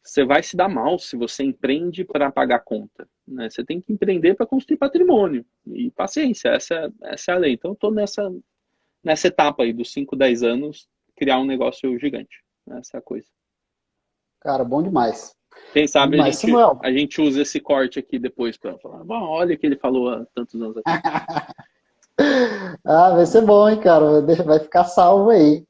Você vai se dar mal se você empreende para pagar conta. Né? Você tem que empreender para construir patrimônio. E paciência, essa é a lei. Então, eu estou nessa etapa aí dos 5, 10 anos, criar um negócio gigante. Essa é a coisa. Cara, bom demais. Quem Bom sabe a demais. gente, Samuel, a gente usa esse corte aqui depois para falar, bom, olha o que ele falou há tantos anos atrás. vai ser bom, hein, cara? Vai ficar salvo aí.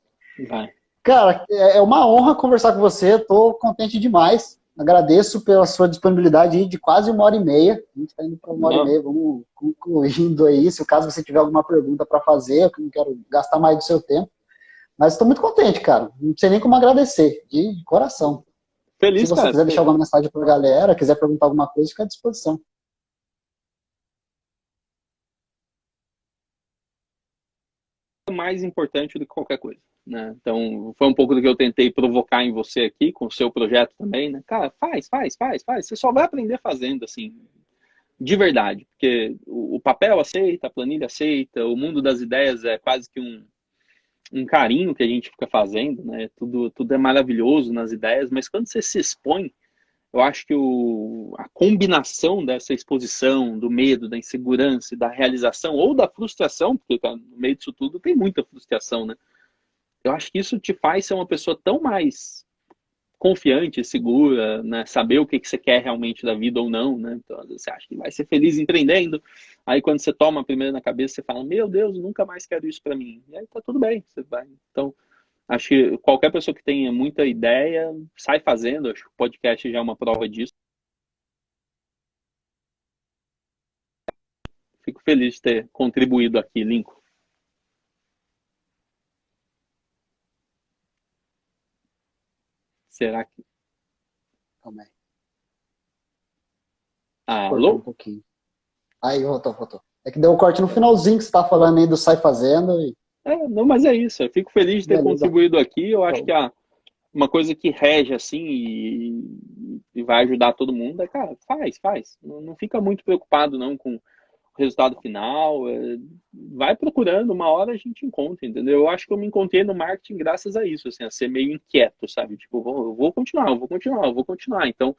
Vai. Cara, é uma honra conversar com você, estou contente demais. Agradeço pela sua disponibilidade aí de quase 1h30. A gente está indo para 1h30, Não, vamos concluindo aí. Se caso você tiver alguma pergunta para fazer, eu não quero gastar mais do seu tempo. Mas estou muito contente, cara. Não sei nem como agradecer, de coração. Se feliz, você cara. quiser deixar alguma mensagem para a galera, quiser perguntar alguma coisa, fica à disposição. Mais importante do que qualquer coisa. Né? Então, foi um pouco do que eu tentei provocar em você aqui, com o seu projeto também, né? Cara, faz. Você só vai aprender fazendo, assim, de verdade. Porque o papel aceita, a planilha aceita, o mundo das ideias é quase que um carinho que a gente fica fazendo, né? Tudo é maravilhoso nas ideias, mas quando você se expõe, eu acho que a combinação dessa exposição, do medo, da insegurança e da realização, ou da frustração, porque cara, no meio disso tudo tem muita frustração, né? Eu acho que isso te faz ser uma pessoa tão mais confiante, segura, né? Saber o que você quer realmente da vida ou não, né? Então, às vezes você acha que vai ser feliz empreendendo, aí quando você toma a primeira na cabeça, você fala, meu Deus, nunca mais quero isso para mim. E aí tá tudo bem, você vai. Então, acho que qualquer pessoa que tenha muita ideia, sai fazendo, acho que o podcast já é uma prova disso. Fico feliz de ter contribuído aqui, Lincoln. Será que... Calma aí. Cortou um Alô? pouquinho. Aí, voltou. É que deu um corte no finalzinho que você tá falando aí do Sai Fazendo. E... Não, mas é isso. Eu fico feliz de ter Beleza. contribuído aqui. Eu acho que uma coisa que rege assim e vai ajudar todo mundo é, cara, faz. Não fica muito preocupado não com o resultado final. Vai procurando, uma hora a gente encontra, entendeu? Eu acho que eu me encontrei no marketing graças a isso, assim, a ser meio inquieto, sabe? Tipo, eu vou continuar. Então,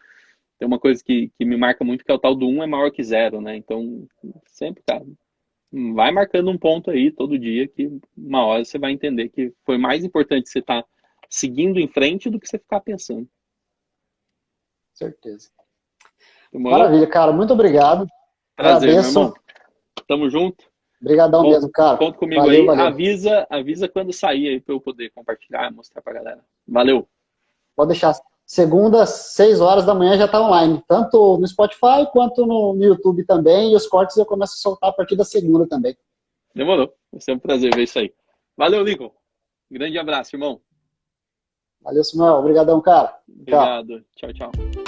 tem uma coisa que me marca muito que é o tal do 1 é maior que 0, né? Então, sempre, cara, vai marcando um ponto aí todo dia que uma hora você vai entender que foi mais importante você estar seguindo em frente do que você ficar pensando. Certeza. Demorou? Maravilha, cara. Muito obrigado. Prazer, meu Agradeço. irmão. Tamo junto. Obrigadão mesmo, cara. Conta comigo Valeu, aí. valeu. Avisa quando sair aí para eu poder compartilhar e mostrar pra galera. Valeu. Pode deixar. Segunda, 6 horas da manhã já tá online. Tanto no Spotify quanto no YouTube também. E os cortes eu começo a soltar a partir da segunda também. Demorou. Vai ser um prazer ver isso aí. Valeu, Lincoln. Grande abraço, irmão. Valeu, Samuel. Obrigadão, cara. Tchau. Obrigado. Tchau, tchau.